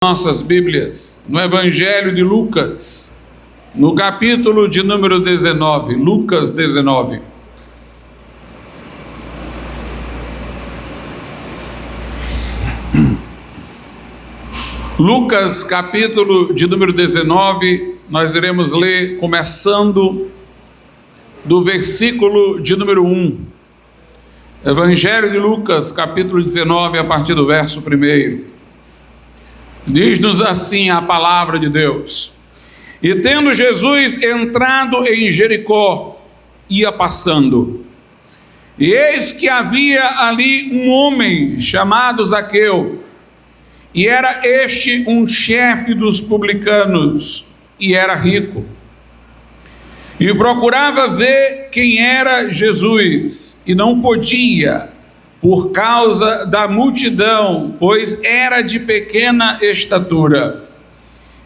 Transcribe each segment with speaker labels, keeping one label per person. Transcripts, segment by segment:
Speaker 1: Nossas Bíblias, no Evangelho de Lucas, no capítulo de número 19, Lucas 19. Lucas, capítulo de número 19, nós iremos ler começando do versículo de número 1. Evangelho de Lucas, capítulo 19, a partir do verso 1. Diz-nos assim a palavra de Deus: E tendo Jesus entrado em Jericó, ia passando. E eis que havia ali um homem chamado Zaqueu, e era este um chefe dos publicanos, e era rico. E procurava ver quem era Jesus, e não podia, por causa da multidão, pois era de pequena estatura.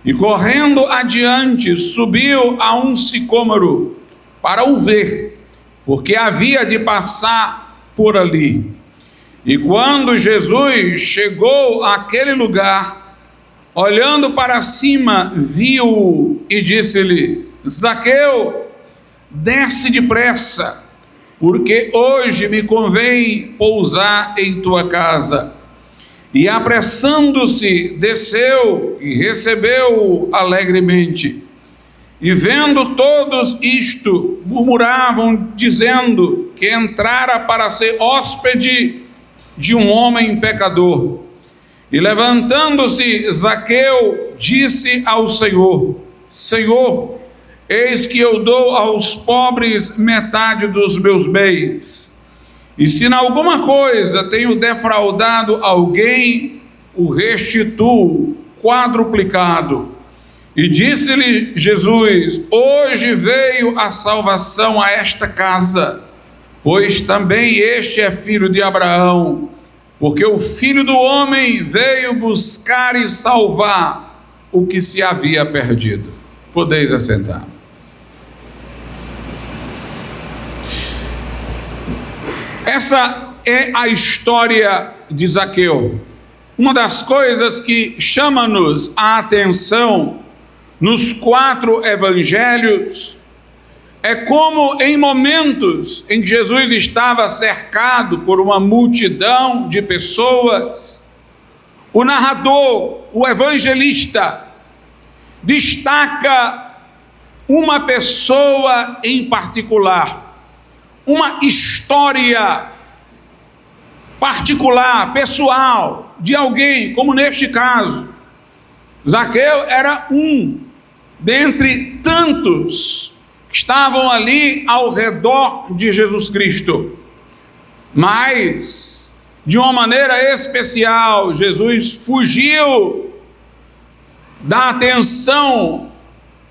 Speaker 1: E correndo adiante, subiu a um sicômoro para o ver, porque havia de passar por ali. E quando Jesus chegou àquele lugar, olhando para cima, viu-o e disse-lhe: Zaqueu, desce depressa, porque hoje me convém pousar em tua casa. E apressando-se, desceu e recebeu-o alegremente. E vendo todos isto, murmuravam, dizendo que entrara para ser hóspede de um homem pecador. E levantando-se, Zaqueu disse ao Senhor: Senhor, eis que eu dou aos pobres metade dos meus bens, e se em alguma coisa tenho defraudado alguém, o restituo quadruplicado. E disse-lhe Jesus: Hoje veio a salvação a esta casa, pois também este é filho de Abraão, porque o Filho do Homem veio buscar e salvar o que se havia perdido. Podeis assentar. Essa é a história de Zaqueu. Uma das coisas que chama-nos a atenção nos 4 evangelhos é como, em momentos em que Jesus estava cercado por uma multidão de pessoas, o narrador, o evangelista, destaca uma pessoa em particular, uma história particular, pessoal, de alguém, como neste caso. Zaqueu era um dentre tantos que estavam ali ao redor de Jesus Cristo. Mas, de uma maneira especial, Jesus fugiu da atenção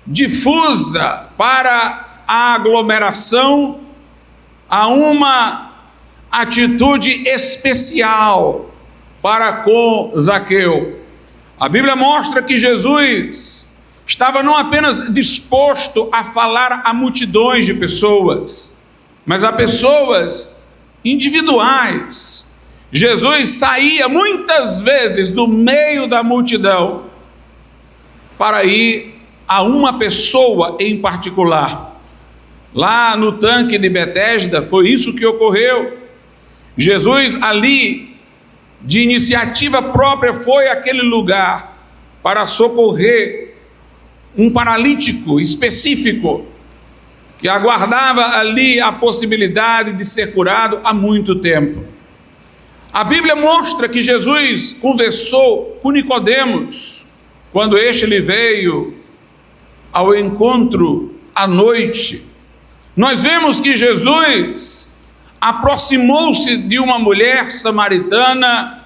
Speaker 1: difusa para a aglomeração a uma atitude especial para com Zaqueu. A Bíblia mostra que Jesus estava não apenas disposto a falar a multidões de pessoas, mas a pessoas individuais. Jesus saía muitas vezes do meio da multidão para ir a uma pessoa em particular. Lá no tanque de Betesda foi isso que ocorreu. Jesus ali, de iniciativa própria, foi àquele lugar para socorrer um paralítico específico que aguardava ali a possibilidade de ser curado há muito tempo. A Bíblia mostra que Jesus conversou com Nicodemos quando este lhe veio ao encontro à noite. Nós vemos que Jesus aproximou-se de uma mulher samaritana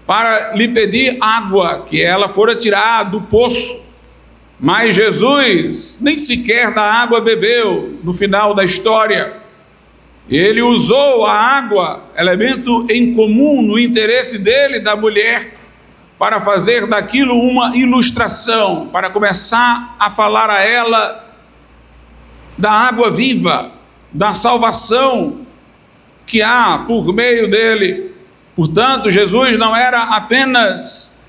Speaker 1: para lhe pedir água, que ela fora tirar do poço. Mas Jesus nem sequer da água bebeu no final da história. Ele usou a água, elemento em comum no interesse dele, da mulher, para fazer daquilo uma ilustração, para começar a falar a ela da água viva, da salvação que há por meio dele. Portanto, Jesus não era apenas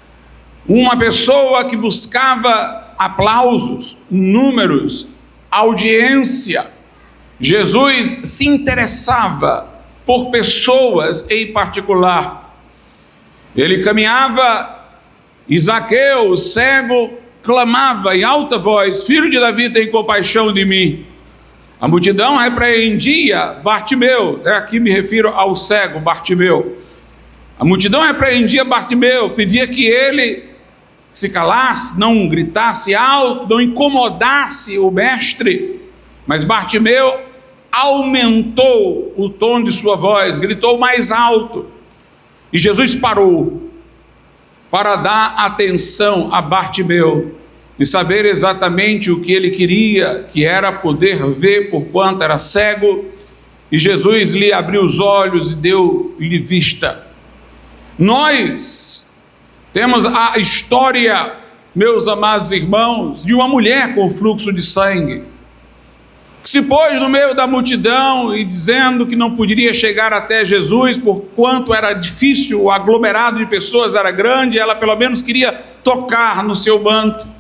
Speaker 1: uma pessoa que buscava aplausos, números, audiência. Jesus se interessava por pessoas em particular. Ele caminhava e Zaqueu, o cego, clamava em alta voz: Filho de Davi, tem compaixão de mim. A multidão repreendia Bartimeu, aqui me refiro ao cego Bartimeu. A multidão repreendia Bartimeu, pedia que ele se calasse, não gritasse alto, não incomodasse o mestre. Mas Bartimeu aumentou o tom de sua voz, gritou mais alto. E Jesus parou para dar atenção a Bartimeu e saber exatamente o que ele queria, que era poder ver porquanto era cego. E Jesus lhe abriu os olhos e deu-lhe vista. Nós temos a história, meus amados irmãos, de uma mulher com fluxo de sangue, que se pôs no meio da multidão e dizendo que não poderia chegar até Jesus, porquanto era difícil, o aglomerado de pessoas era grande, ela pelo menos queria tocar no seu manto.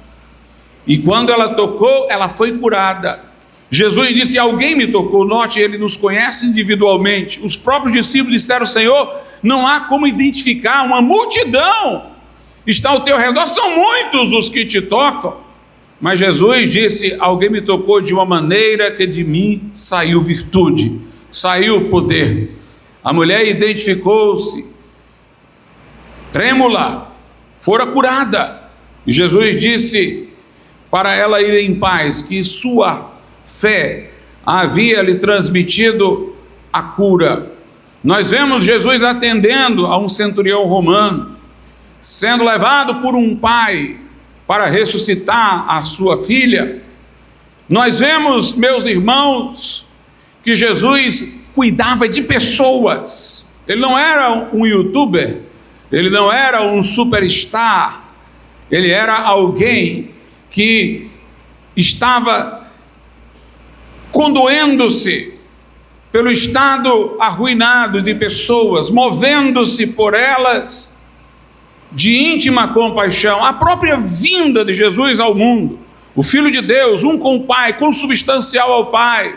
Speaker 1: E quando ela tocou, ela foi curada. Jesus disse: alguém me tocou. Note, ele nos conhece individualmente. Os próprios discípulos disseram: Senhor, não há como identificar, uma multidão está ao teu redor, são muitos os que te tocam. Mas Jesus disse: alguém me tocou de uma maneira que de mim saiu virtude, saiu poder. A mulher identificou-se, trêmula, fora curada. E Jesus disse para ela ir em paz, que sua fé havia lhe transmitido a cura. Nós vemos Jesus atendendo a um centurião romano, sendo levado por um pai para ressuscitar a sua filha. Nós vemos, meus irmãos, que Jesus cuidava de pessoas. Ele não era um youtuber, ele não era um superstar, ele era alguém que estava condoendo-se pelo estado arruinado de pessoas, movendo-se por elas de íntima compaixão. A própria vinda de Jesus ao mundo, o Filho de Deus, um com o Pai, consubstancial ao Pai,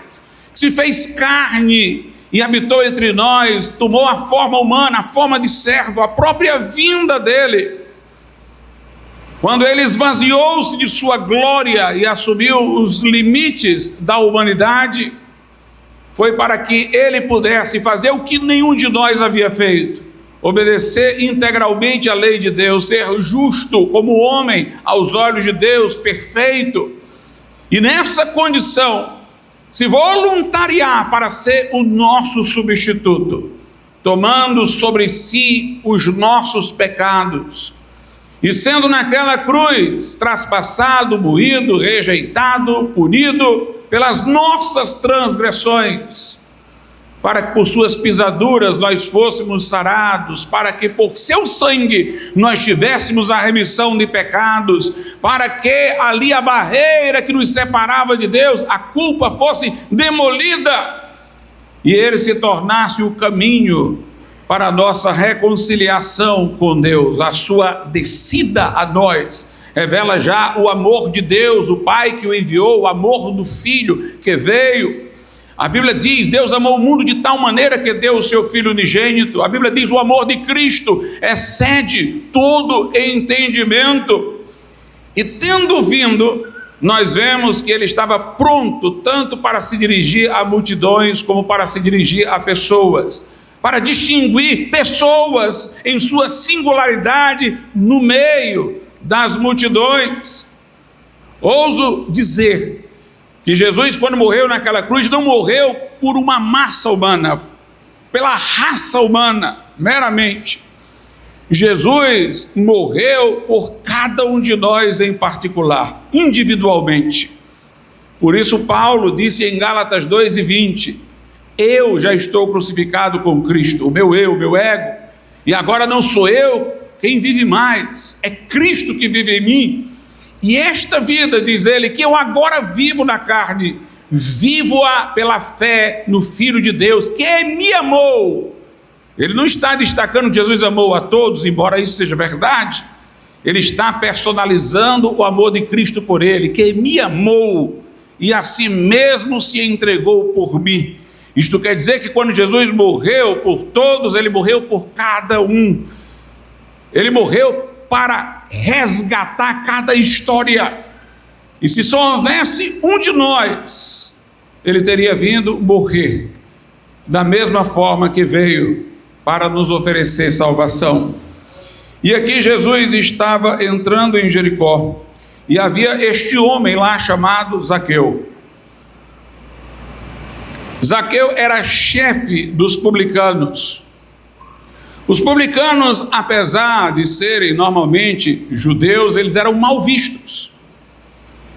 Speaker 1: que se fez carne e habitou entre nós, tomou a forma humana, a forma de servo, a própria vinda dele, quando ele esvaziou-se de sua glória e assumiu os limites da humanidade, foi para que ele pudesse fazer o que nenhum de nós havia feito: obedecer integralmente à lei de Deus, ser justo como homem aos olhos de Deus, perfeito, e nessa condição se voluntariar para ser o nosso substituto, tomando sobre si os nossos pecados, e sendo naquela cruz traspassado, moído, rejeitado, punido pelas nossas transgressões, para que por suas pisaduras nós fôssemos sarados, para que por seu sangue nós tivéssemos a remissão de pecados, para que ali a barreira que nos separava de Deus, a culpa, fosse demolida e ele se tornasse o caminho para a nossa reconciliação com Deus. A sua descida a nós revela já o amor de Deus, o Pai que o enviou, o amor do Filho que veio. A Bíblia diz: Deus amou o mundo de tal maneira que deu o seu Filho unigênito. A Bíblia diz: o amor de Cristo excede todo entendimento. E tendo vindo, nós vemos que ele estava pronto tanto para se dirigir a multidões como para se dirigir a pessoas, para distinguir pessoas em sua singularidade no meio das multidões. Ouso dizer que Jesus, quando morreu naquela cruz, não morreu por uma massa humana, pela raça humana meramente. Jesus morreu por cada um de nós em particular, individualmente. Por isso Paulo disse em Gálatas 2:20: eu já estou crucificado com Cristo, o meu meu ego, e agora não sou eu quem vive mais, é Cristo que vive em mim. E esta vida, diz ele, que eu agora vivo na carne, vivo-a pela fé no Filho de Deus, que me amou. Ele não está destacando que Jesus amou a todos, embora isso seja verdade. ele está personalizando o amor de Cristo por ele, que me amou e a si mesmo se entregou por mim. Isto quer dizer que quando Jesus morreu por todos, ele morreu por cada um. Ele morreu para resgatar cada história. E se só houvesse um de nós, ele teria vindo morrer da mesma forma que veio para nos oferecer salvação. E aqui Jesus estava entrando em Jericó, e havia este homem lá chamado Zaqueu. Zaqueu era chefe dos publicanos. Os publicanos, apesar de serem normalmente judeus, eles eram mal vistos.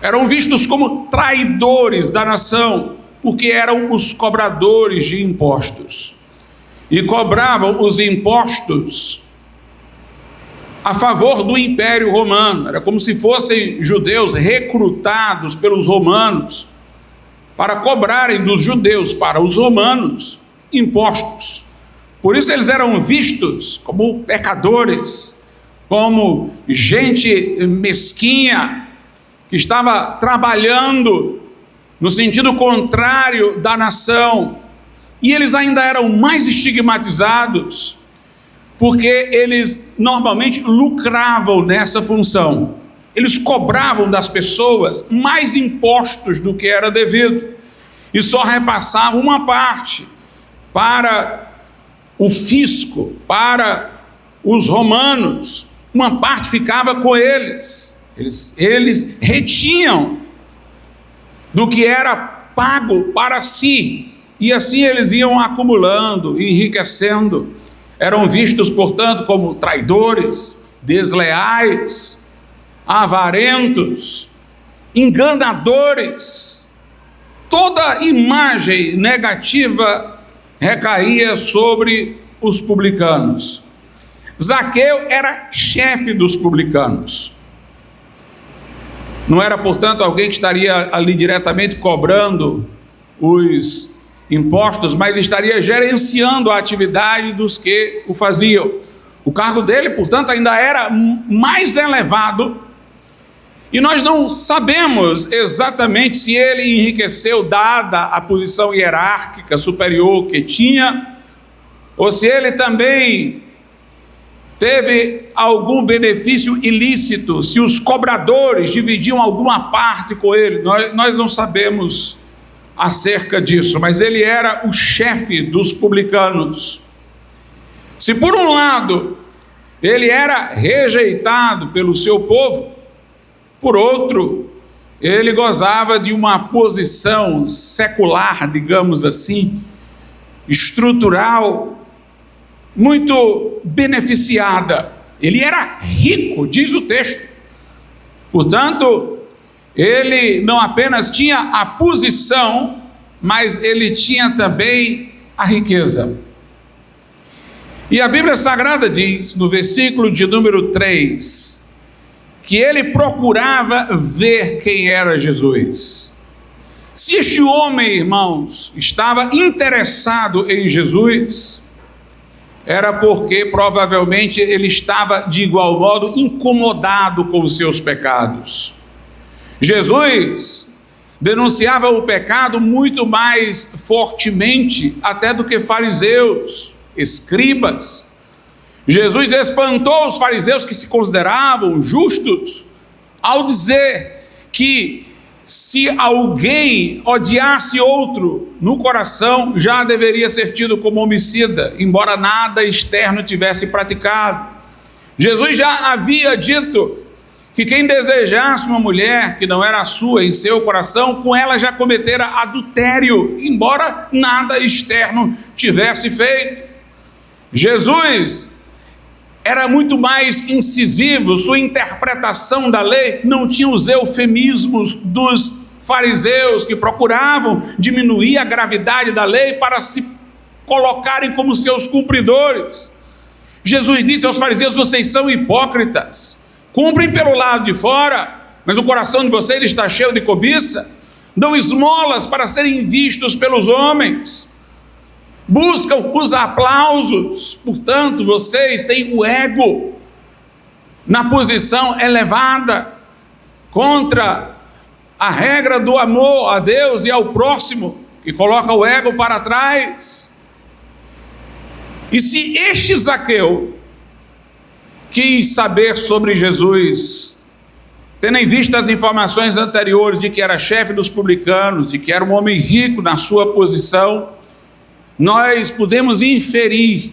Speaker 1: Eram vistos como traidores da nação, porque eram os cobradores de impostos. E cobravam os impostos a favor do Império Romano. Era como se fossem judeus recrutados pelos romanos para cobrarem dos judeus para os romanos impostos. Por isso eles eram vistos como pecadores, como gente mesquinha, que estava trabalhando no sentido contrário da nação. E eles ainda eram mais estigmatizados, porque eles normalmente lucravam nessa função. Eles cobravam das pessoas mais impostos do que era devido, e só repassavam uma parte para o fisco, para os romanos. Uma parte ficava com eles. Eles retinham do que era pago para si, e assim eles iam acumulando, enriquecendo. Eram vistos, portanto, como traidores, desleais, avarentos, enganadores. Toda imagem negativa recaía sobre os publicanos. Zaqueu era chefe dos publicanos. Não era, portanto, alguém que estaria ali diretamente cobrando os impostos, mas estaria gerenciando a atividade dos que o faziam. O cargo dele, portanto, ainda era mais elevado, e nós não sabemos exatamente se ele enriqueceu dada a posição hierárquica superior que tinha, ou se ele também teve algum benefício ilícito, se os cobradores dividiam alguma parte com ele. Nós não sabemos acerca disso, mas ele era o chefe dos publicanos. Se por um lado ele era rejeitado pelo seu povo, por outro, ele gozava de uma posição secular, digamos assim, estrutural, muito beneficiada. Ele era rico, diz o texto. Portanto, ele não apenas tinha a posição, mas ele tinha também a riqueza. E a Bíblia Sagrada diz, no versículo de número 3, que ele procurava ver quem era Jesus. Se este homem, irmãos, estava interessado em Jesus, era porque provavelmente ele estava de igual modo incomodado com os seus pecados. Jesus denunciava o pecado muito mais fortemente até do que fariseus, escribas. Jesus espantou os fariseus que se consideravam justos ao dizer que se alguém odiasse outro no coração, já deveria ser tido como homicida, embora nada externo tivesse praticado. Jesus já havia dito que quem desejasse uma mulher que não era sua em seu coração, com ela já cometera adultério, embora nada externo tivesse feito. Jesus era muito mais incisivo, sua interpretação da lei não tinha os eufemismos dos fariseus, que procuravam diminuir a gravidade da lei para se colocarem como seus cumpridores. Jesus disse aos fariseus: vocês são hipócritas, cumprem pelo lado de fora, mas o coração de vocês está cheio de cobiça, dão esmolas para serem vistos pelos homens, buscam os aplausos, portanto vocês têm o ego na posição elevada, contra a regra do amor a Deus e ao próximo, que coloca o ego para trás. E se este Zaqueu quis saber sobre Jesus, tendo em vista as informações anteriores de que era chefe dos publicanos, de que era um homem rico na sua posição, nós podemos inferir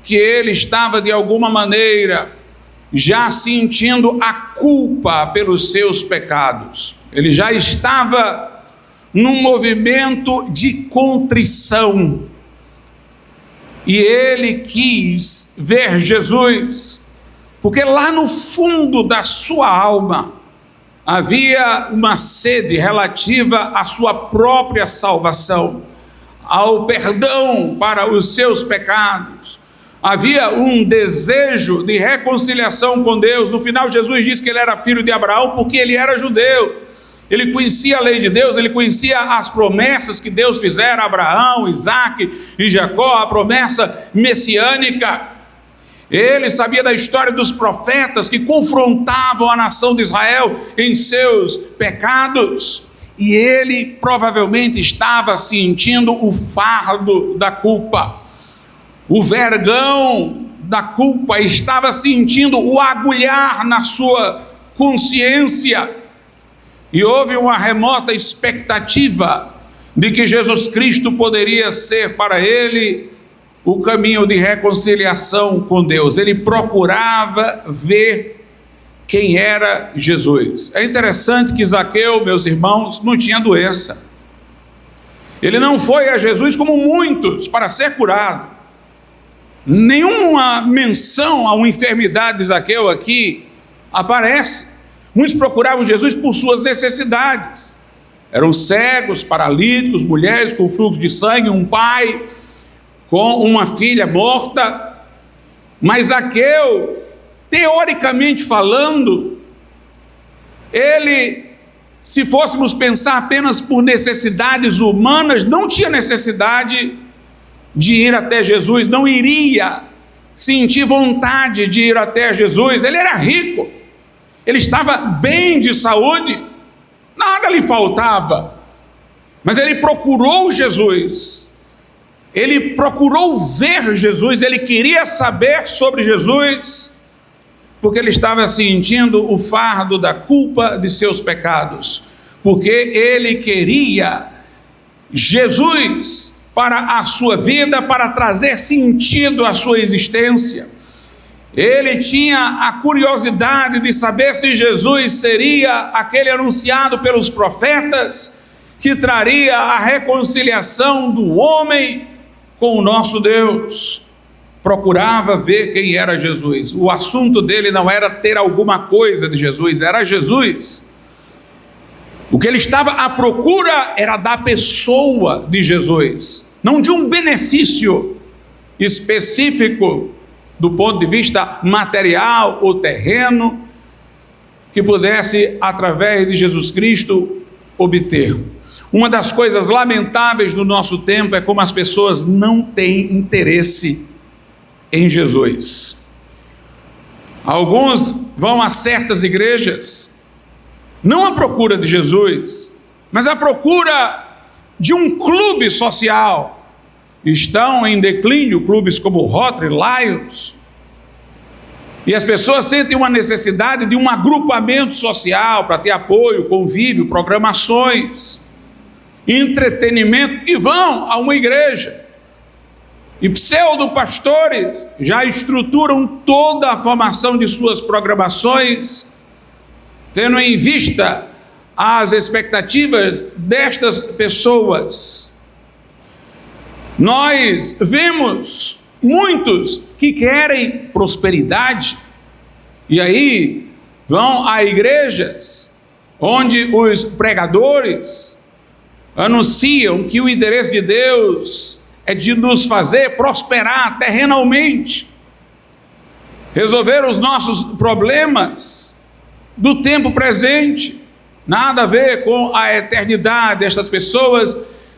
Speaker 1: que ele estava de alguma maneira já sentindo a culpa pelos seus pecados. Ele já estava num movimento de contrição. E ele quis ver Jesus, porque lá no fundo da sua alma havia uma sede relativa à sua própria salvação, ao perdão para os seus pecados. Havia um desejo de reconciliação com Deus. No final, Jesus disse que ele era filho de Abraão porque ele era judeu. Ele conhecia a lei de Deus, ele conhecia as promessas que Deus fizera a Abraão, Isaque e Jacó, a promessa messiânica. Ele sabia da história dos profetas que confrontavam a nação de Israel em seus pecados. E ele provavelmente estava sentindo o fardo da culpa. O vergão da culpa estava sentindo o agulhar na sua consciência. E houve uma remota expectativa de que Jesus Cristo poderia ser para ele o caminho de reconciliação com Deus. Ele procurava ver quem era Jesus. É interessante que Zaqueu, meus irmãos, não tinha doença. Ele não foi a Jesus como muitos para ser curado. Nenhuma menção a uma enfermidade de Zaqueu aqui aparece. Muitos procuravam Jesus por suas necessidades. Eram cegos, paralíticos, mulheres com fluxo de sangue, um pai com uma filha morta. Mas Zaqueu, teoricamente falando, ele, se fôssemos pensar apenas por necessidades humanas, não tinha necessidade de ir até Jesus, não iria sentir vontade de ir até Jesus. Ele era rico, ele estava bem de saúde, nada lhe faltava, mas ele procurou Jesus, ele procurou ver Jesus, ele queria saber sobre Jesus, porque ele estava sentindo o fardo da culpa de seus pecados, porque ele queria Jesus para a sua vida, para trazer sentido à sua existência. Ele tinha a curiosidade de saber se Jesus seria aquele anunciado pelos profetas, que traria a reconciliação do homem com o nosso Deus. Procurava ver quem era Jesus. O assunto dele não era ter alguma coisa de Jesus, era Jesus. O que ele estava à procura era da pessoa de Jesus, não de um benefício específico do ponto de vista material ou terreno que pudesse, através de Jesus Cristo, obter. Uma das coisas lamentáveis do nosso tempo é como as pessoas não têm interesse em Jesus. Alguns vão a certas igrejas, não à procura de Jesus, mas à procura de um clube social. Estão em declínio clubes como Rotary, Lions, e as pessoas sentem uma necessidade de um agrupamento social para ter apoio, convívio, programações, entretenimento, e vão a uma igreja. E pseudo-pastores já estruturam toda a formação de suas programações, tendo em vista as expectativas destas pessoas. Nós vemos muitos que querem prosperidade, e aí vão a igrejas onde os pregadores anunciam que o interesse de Deus é de nos fazer prosperar terrenalmente, resolver os nossos problemas do tempo presente, nada a ver com a eternidade. Estas pessoas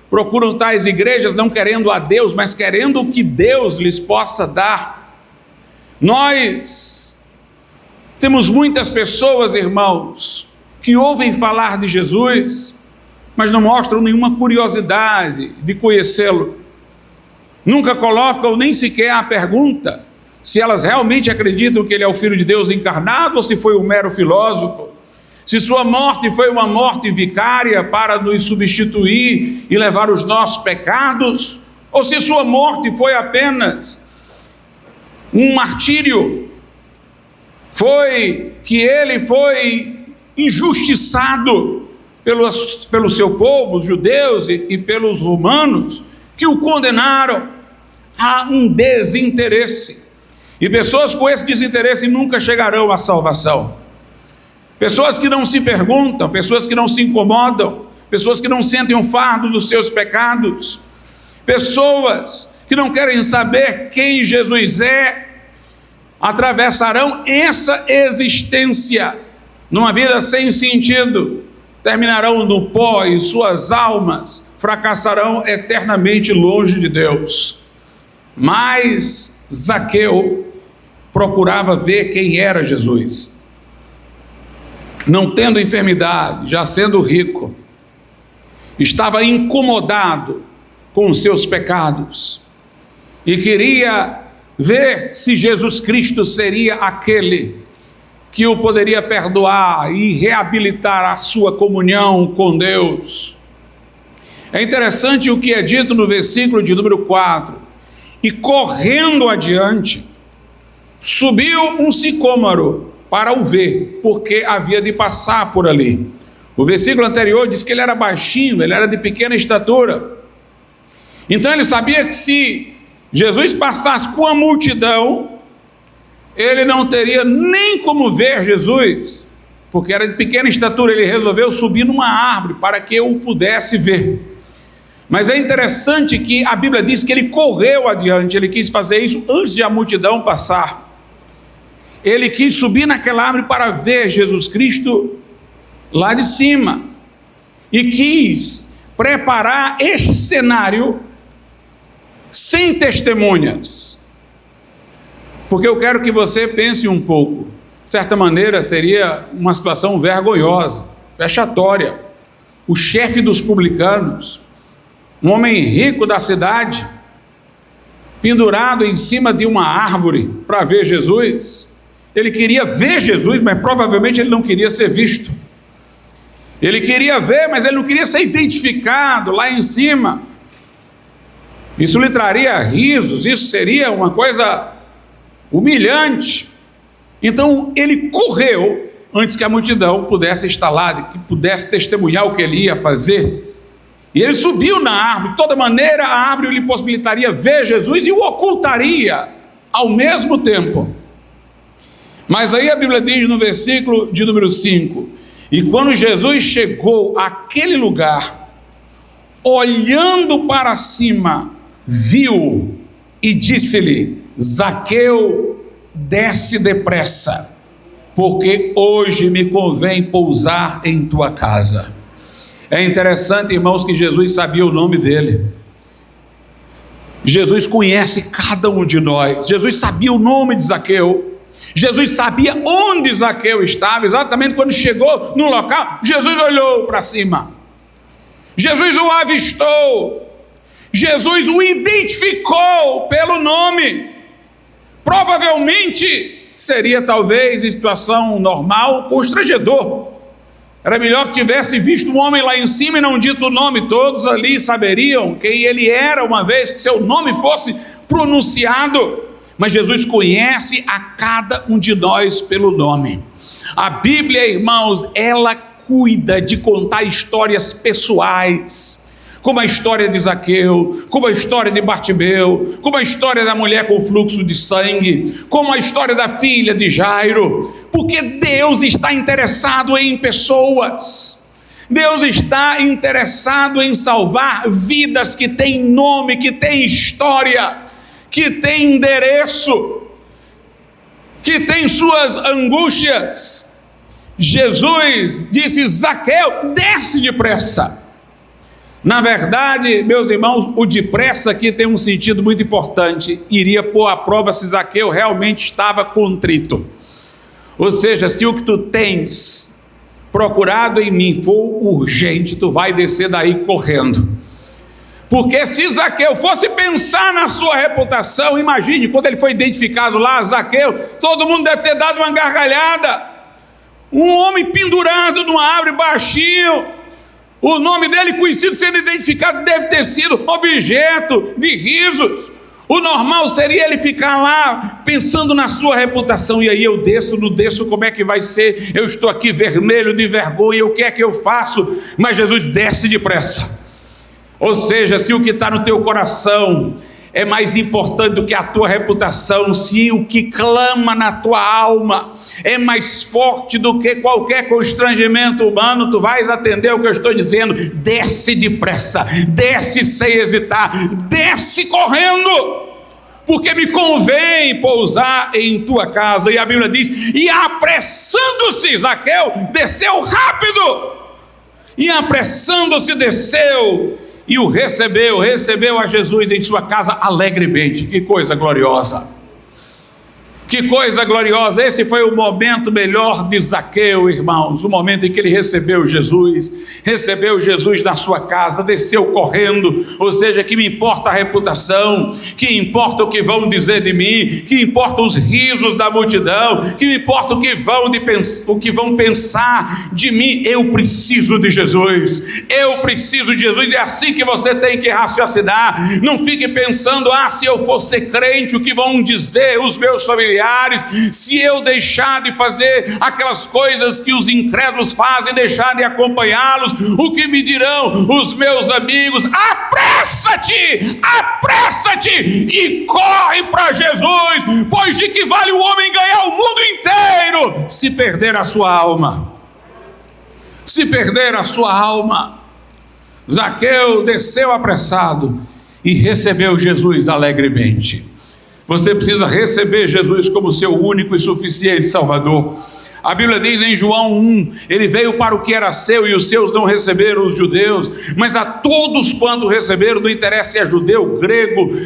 Speaker 1: procuram tais igrejas não querendo a Deus, mas querendo o que Deus lhes possa dar. Nós Temos muitas pessoas, irmãos, que ouvem falar de Jesus, mas não mostram nenhuma curiosidade de conhecê-lo. Nunca colocam nem sequer a pergunta se elas realmente acreditam que ele é o Filho de Deus encarnado ou se foi um mero filósofo, se sua morte foi uma morte vicária para nos substituir e levar os nossos pecados, ou se sua morte foi apenas um martírio, foi que ele foi injustiçado pelo seu povo, os judeus e pelos romanos, que o condenaram a um desinteresse. E pessoas com esse desinteresse nunca chegarão à salvação. Pessoas que não se perguntam, pessoas que não se incomodam, pessoas que não sentem o fardo dos seus pecados, pessoas que não querem saber quem Jesus é, atravessarão essa existência numa vida sem sentido, terminarão no pó e suas almas fracassarão eternamente longe de Deus. Mas Zaqueu procurava ver quem era Jesus. Não tendo enfermidade, já sendo rico, estava incomodado com os seus pecados e queria ver se Jesus Cristo seria aquele que o poderia perdoar e reabilitar a sua comunhão com Deus. É interessante o que é dito no versículo de número 4. E correndo adiante, subiu um sicômoro para o ver, porque havia de passar por ali. O versículo anterior diz que ele era baixinho, ele era de pequena estatura. Então ele sabia que se Jesus passasse com a multidão, ele não teria nem como ver Jesus, porque era de pequena estatura. Ele resolveu subir numa árvore para que eu o pudesse ver. Mas é interessante que a Bíblia diz que ele correu adiante, ele quis fazer isso antes de a multidão passar. Ele quis subir naquela árvore para ver Jesus Cristo lá de cima, e quis preparar este cenário sem testemunhas, porque eu quero que você pense um pouco. De certa maneira seria uma situação vergonhosa, vexatória. O chefe dos publicanos, um homem rico da cidade, pendurado em cima de uma árvore para ver Jesus. Ele queria ver Jesus, mas provavelmente ele não queria ser visto. Ele queria ver, mas ele não queria ser identificado lá em cima. Isso lhe traria risos, isso seria uma coisa humilhante. Então ele correu antes que a multidão pudesse estar lá, que pudesse testemunhar o que ele ia fazer. E ele subiu na árvore. De toda maneira, a árvore lhe possibilitaria ver Jesus e o ocultaria ao mesmo tempo. Mas aí a Bíblia diz no versículo de número 5: e quando Jesus chegou àquele lugar, olhando para cima, viu e disse-lhe: Zaqueu, desce depressa, porque hoje me convém pousar em tua casa. É interessante, irmãos, que Jesus sabia o nome dele. Jesus conhece cada um de nós. Jesus sabia o nome de Zaqueu. Jesus sabia onde Zaqueu estava. Exatamente quando chegou no local, Jesus olhou para cima. Jesus o avistou. Jesus o identificou pelo nome. Provavelmente seria, talvez, em situação normal, constrangedor. Era melhor que tivesse visto um homem lá em cima e não dito o nome. Todos ali saberiam quem ele era, uma vez que seu nome fosse pronunciado. Mas Jesus conhece a cada um de nós pelo nome. A Bíblia, irmãos, ela cuida de contar histórias pessoais, como a história de Zaqueu, como a história de Bartimeu, como a história da mulher com fluxo de sangue, como a história da filha de Jairo, porque Deus está interessado em pessoas. Deus está interessado em salvar vidas que têm nome, que têm história, que têm endereço, que têm suas angústias. Jesus disse: Zaqueu, desce depressa. Na verdade, meus irmãos, o depressa aqui tem um sentido muito importante. Iria pôr à prova se Zaqueu realmente estava contrito. Ou seja, se o que tu tens procurado em mim for urgente, tu vai descer daí correndo. Porque se Zaqueu fosse pensar na sua reputação, imagine, quando ele foi identificado lá, Zaqueu, todo mundo deve ter dado uma gargalhada. Um homem pendurado numa árvore, baixinho, o nome dele conhecido, sendo identificado, deve ter sido objeto de risos. O normal seria ele ficar lá pensando na sua reputação. E aí eu desço, não desço, como é que vai ser? Eu estou aqui vermelho de vergonha, o que é que eu faço? Mas Jesus desce depressa. Ou seja, se o que está no teu coração é mais importante do que a tua reputação, se o que clama na tua alma é mais forte do que qualquer constrangimento humano, tu vais atender o que eu estou dizendo. Desce depressa, desce sem hesitar, desce correndo, porque me convém pousar em tua casa. E a Bíblia diz, e apressando-se, Zaqueu desceu rápido, e apressando-se desceu, e o recebeu a Jesus em sua casa alegremente. Que coisa gloriosa, que coisa gloriosa. Esse foi o momento melhor de Zaqueu, irmãos, o momento em que ele recebeu Jesus na sua casa, desceu correndo. Ou seja, que me importa a reputação, que importa o que vão dizer de mim, que importa os risos da multidão, que me importa o que vão pensar de mim. Eu preciso de Jesus, é assim que você tem que raciocinar. Não fique pensando, se eu for ser crente, o que vão dizer os meus familiares, se eu deixar de fazer aquelas coisas que os incrédulos fazem, deixar de acompanhá-los, o que me dirão os meus amigos? Apressa-te e corre para Jesus, pois de que vale o homem ganhar o mundo inteiro se perder a sua alma? Zaqueu desceu apressado e recebeu Jesus alegremente. Você precisa receber Jesus como seu único e suficiente Salvador. A Bíblia diz em João 1, ele veio para o que era seu e os seus não receberam, os judeus, mas a todos quanto receberam, não interessa se é judeu, grego,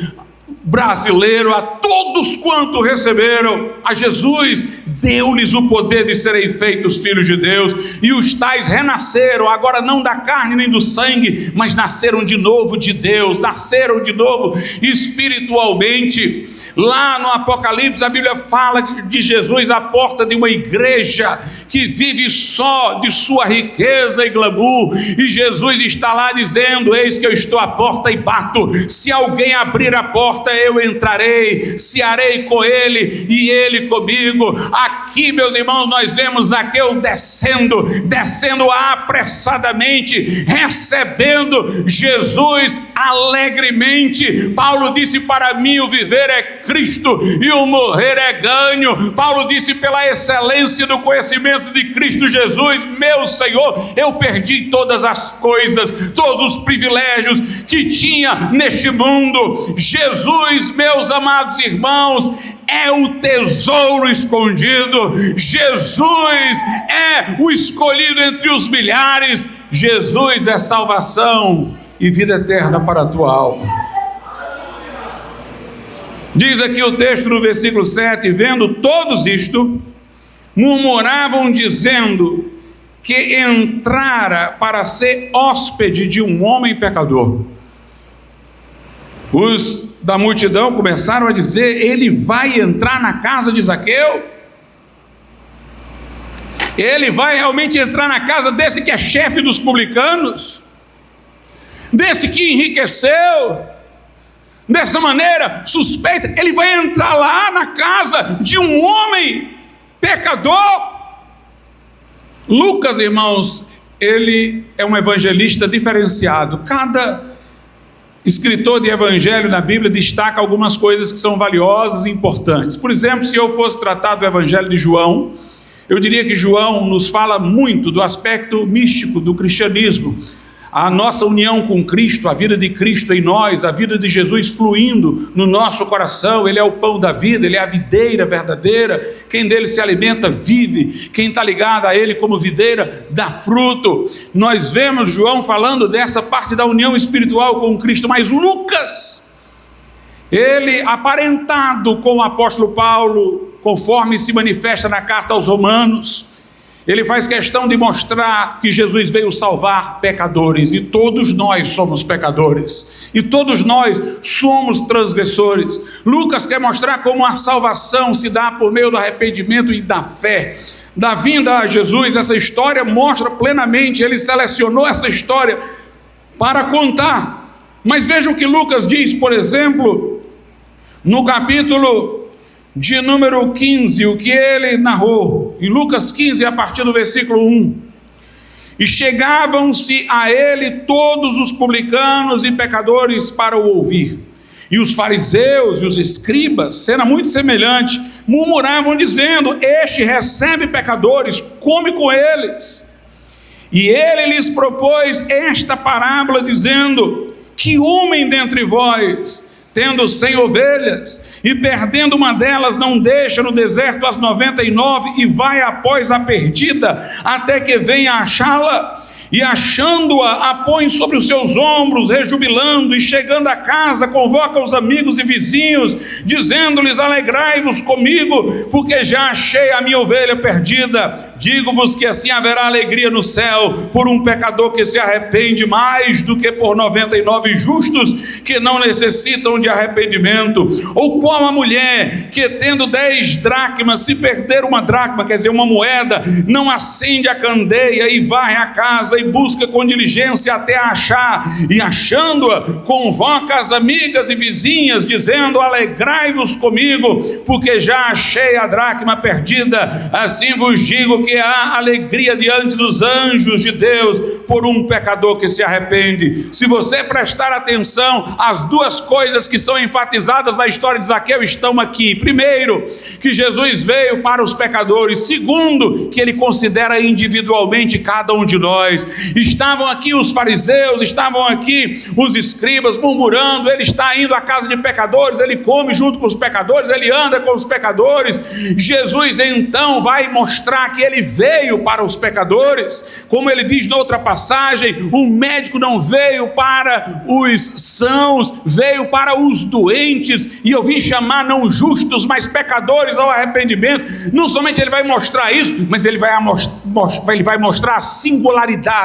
Speaker 1: brasileiro, a todos quanto receberam a Jesus, deu-lhes o poder de serem feitos filhos de Deus, e os tais renasceram, agora não da carne nem do sangue, mas nasceram de novo de Deus, nasceram de novo espiritualmente. Lá no Apocalipse a Bíblia fala de Jesus à porta de uma igreja que vive só de sua riqueza e glamour, e Jesus está lá dizendo, eis que eu estou à porta e bato, se alguém abrir a porta eu entrarei, cearei com ele e ele comigo. Aqui, meus irmãos, nós vemos Zaqueu descendo apressadamente, recebendo Jesus alegremente. Paulo disse, para mim o viver é Cristo e o morrer é ganho. Paulo disse, pela excelência do conhecimento de Cristo Jesus, meu Senhor, eu perdi todas as coisas, todos os privilégios que tinha neste mundo. Jesus, meus amados irmãos, é o tesouro escondido. Jesus é o escolhido entre os milhares. Jesus é salvação e vida eterna para a tua alma. Diz aqui o texto no versículo 7, vendo todos isto, murmuravam dizendo que entrara para ser hóspede de um homem pecador. Os da multidão começaram a dizer, ele vai entrar na casa de Zaqueu? Ele vai realmente entrar na casa desse que é chefe dos publicanos? Desse que enriqueceu dessa maneira suspeita? Ele vai entrar lá na casa de um homem pecador? Lucas, irmãos, ele é um evangelista diferenciado. Cada escritor de evangelho na Bíblia destaca algumas coisas que são valiosas e importantes. Por exemplo, se eu fosse tratar do evangelho de João, eu diria que João nos fala muito do aspecto místico do cristianismo, a nossa união com Cristo, a vida de Cristo em nós, a vida de Jesus fluindo no nosso coração. Ele é o pão da vida, ele é a videira verdadeira, quem dele se alimenta vive, quem está ligado a ele como videira dá fruto. Nós vemos João falando dessa parte da união espiritual com Cristo, mas Lucas, ele aparentado com o apóstolo Paulo, conforme se manifesta na carta aos Romanos. Ele faz questão de mostrar que Jesus veio salvar pecadores, e todos nós somos pecadores, e todos nós somos transgressores. Lucas quer mostrar como a salvação se dá por meio do arrependimento e da fé, da vinda a Jesus. Essa história mostra plenamente, ele selecionou essa história para contar. Mas veja o que Lucas diz, por exemplo, no capítulo de número 15, o que ele narrou, em Lucas 15, a partir do versículo 1. E chegavam-se a ele todos os publicanos e pecadores para o ouvir. E os fariseus e os escribas, cena muito semelhante, murmuravam dizendo: este recebe pecadores, come com eles. E ele lhes propôs esta parábola, dizendo: que homem dentre vós, tendo 100 ovelhas, e perdendo uma delas, não deixa no deserto as 99 e vai após a perdida, até que venha achá-la? E achando-a, a põe sobre os seus ombros, rejubilando, e chegando a casa, convoca os amigos e vizinhos, dizendo-lhes: alegrai-vos comigo, porque já achei a minha ovelha perdida. Digo-vos que assim haverá alegria no céu por um pecador que se arrepende, mais do que por 99 justos que não necessitam de arrependimento. Ou qual a mulher que, tendo 10 dracmas, se perder uma dracma, quer dizer, uma moeda, não acende a candeia e varre a casa e busca com diligência até a achar, e achando-a, convoca as amigas e vizinhas, dizendo: alegrai-vos comigo, porque já achei a dracma perdida. Assim vos digo que há alegria diante dos anjos de Deus por um pecador que se arrepende. Se você prestar atenção, as duas coisas que são enfatizadas na história de Zaqueu estão aqui. Primeiro, que Jesus veio para os pecadores. Segundo, que ele considera individualmente cada um de nós. Estavam aqui os fariseus, estavam aqui os escribas murmurando: ele está indo à casa de pecadores, ele come junto com os pecadores, ele anda com os pecadores. Jesus então vai mostrar que ele veio para os pecadores, como ele diz noutra passagem: o médico não veio para os sãos, veio para os doentes, e eu vim chamar não justos, mas pecadores ao arrependimento. Não somente ele vai mostrar isso, mas ele vai mostrar a singularidade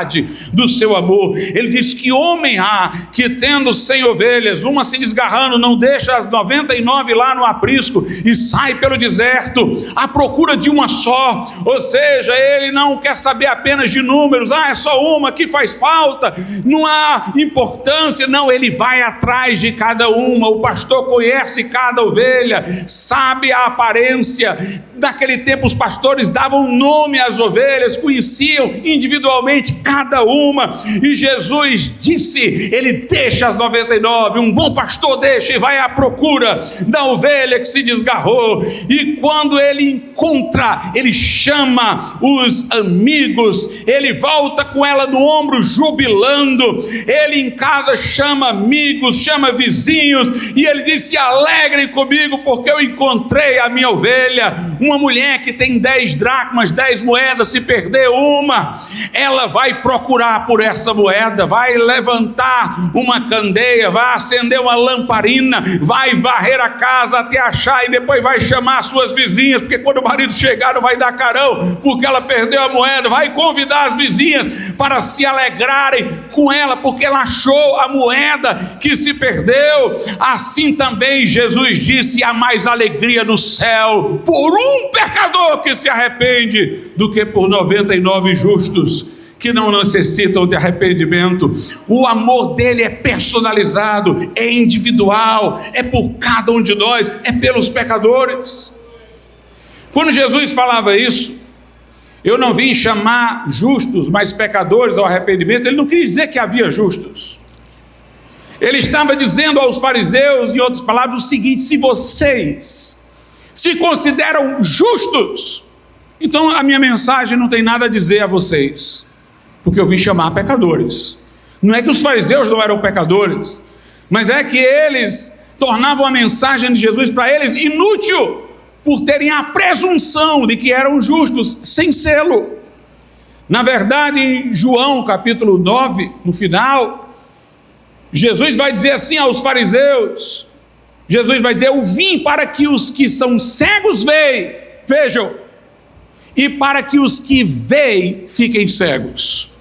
Speaker 1: do seu amor. Ele diz: que homem há que, tendo 100 ovelhas, uma se desgarrando, não deixa as 99 lá no aprisco e sai pelo deserto à procura de uma só? Ou seja, ele não quer saber apenas de números. É só uma que faz falta, não há importância. Não, ele vai atrás de cada uma. O pastor conhece cada ovelha, sabe a aparência. Naquele tempo os pastores davam nome às ovelhas, conheciam individualmente cada uma, e Jesus disse: ele deixa as 99, um bom pastor deixa e vai à procura da ovelha que se desgarrou. E quando ele encontra, ele chama os amigos, ele volta com ela no ombro jubilando. Ele em casa chama amigos, chama vizinhos, e ele disse: se alegrem comigo, porque eu encontrei a minha ovelha. Uma mulher que tem 10 dracmas, 10 moedas, se perder uma, ela vai procurar por essa moeda, vai levantar uma candeia, vai acender uma lamparina, vai varrer a casa até achar, e depois vai chamar as suas vizinhas, porque quando o marido chegar não vai dar carão, porque ela perdeu a moeda. Vai convidar as vizinhas para se alegrarem com ela, porque ela achou a moeda que se perdeu. Assim também Jesus disse: há mais alegria no céu por um pecador que se arrepende do que por 99 justos que não necessitam de arrependimento. O amor dele é personalizado, é individual, é por cada um de nós, é pelos pecadores. Quando Jesus falava isso: eu não vim chamar justos, mas pecadores ao arrependimento, ele não queria dizer que havia justos. Ele estava dizendo aos fariseus, em outras palavras, o seguinte: se vocês se consideram justos, então a minha mensagem não tem nada a dizer a vocês, porque eu vim chamar pecadores. Não é que os fariseus não eram pecadores, mas é que eles tornavam a mensagem de Jesus para eles inútil, por terem a presunção de que eram justos, sem sê-lo. Na verdade, em João capítulo 9, no final, Jesus vai dizer assim aos fariseus: Jesus vai dizer: eu vim para que os que são cegos vejam, e para que os que veem fiquem cegos.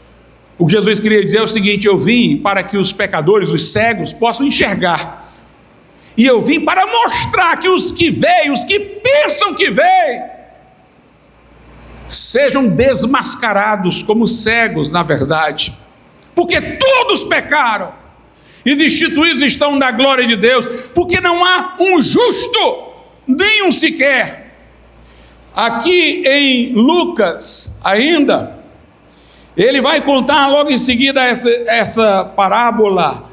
Speaker 1: O que Jesus queria dizer é o seguinte: eu vim para que os pecadores, os cegos, possam enxergar. E eu vim para mostrar que os que veem, os que pensam que veem, sejam desmascarados como cegos, na verdade. Porque todos pecaram e destituídos estão da glória de Deus, porque não há um justo, nem um sequer. Aqui em Lucas ainda, ele vai contar logo em seguida essa parábola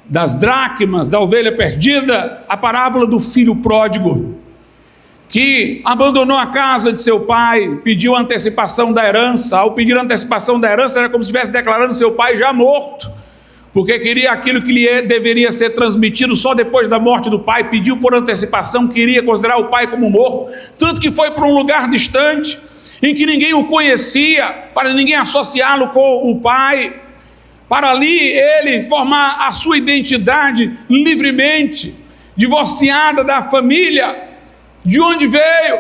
Speaker 1: das dracmas, da ovelha perdida, a parábola do filho pródigo, que abandonou a casa de seu pai, pediu antecipação da herança. Ao pedir antecipação da herança, era como se estivesse declarando seu pai já morto, porque queria aquilo que lhe deveria ser transmitido só depois da morte do pai. Pediu por antecipação, queria considerar o pai como morto, tanto que foi para um lugar distante, em que ninguém o conhecia, para ninguém associá-lo com o pai, para ali ele formar a sua identidade livremente, divorciada da família, de onde veio,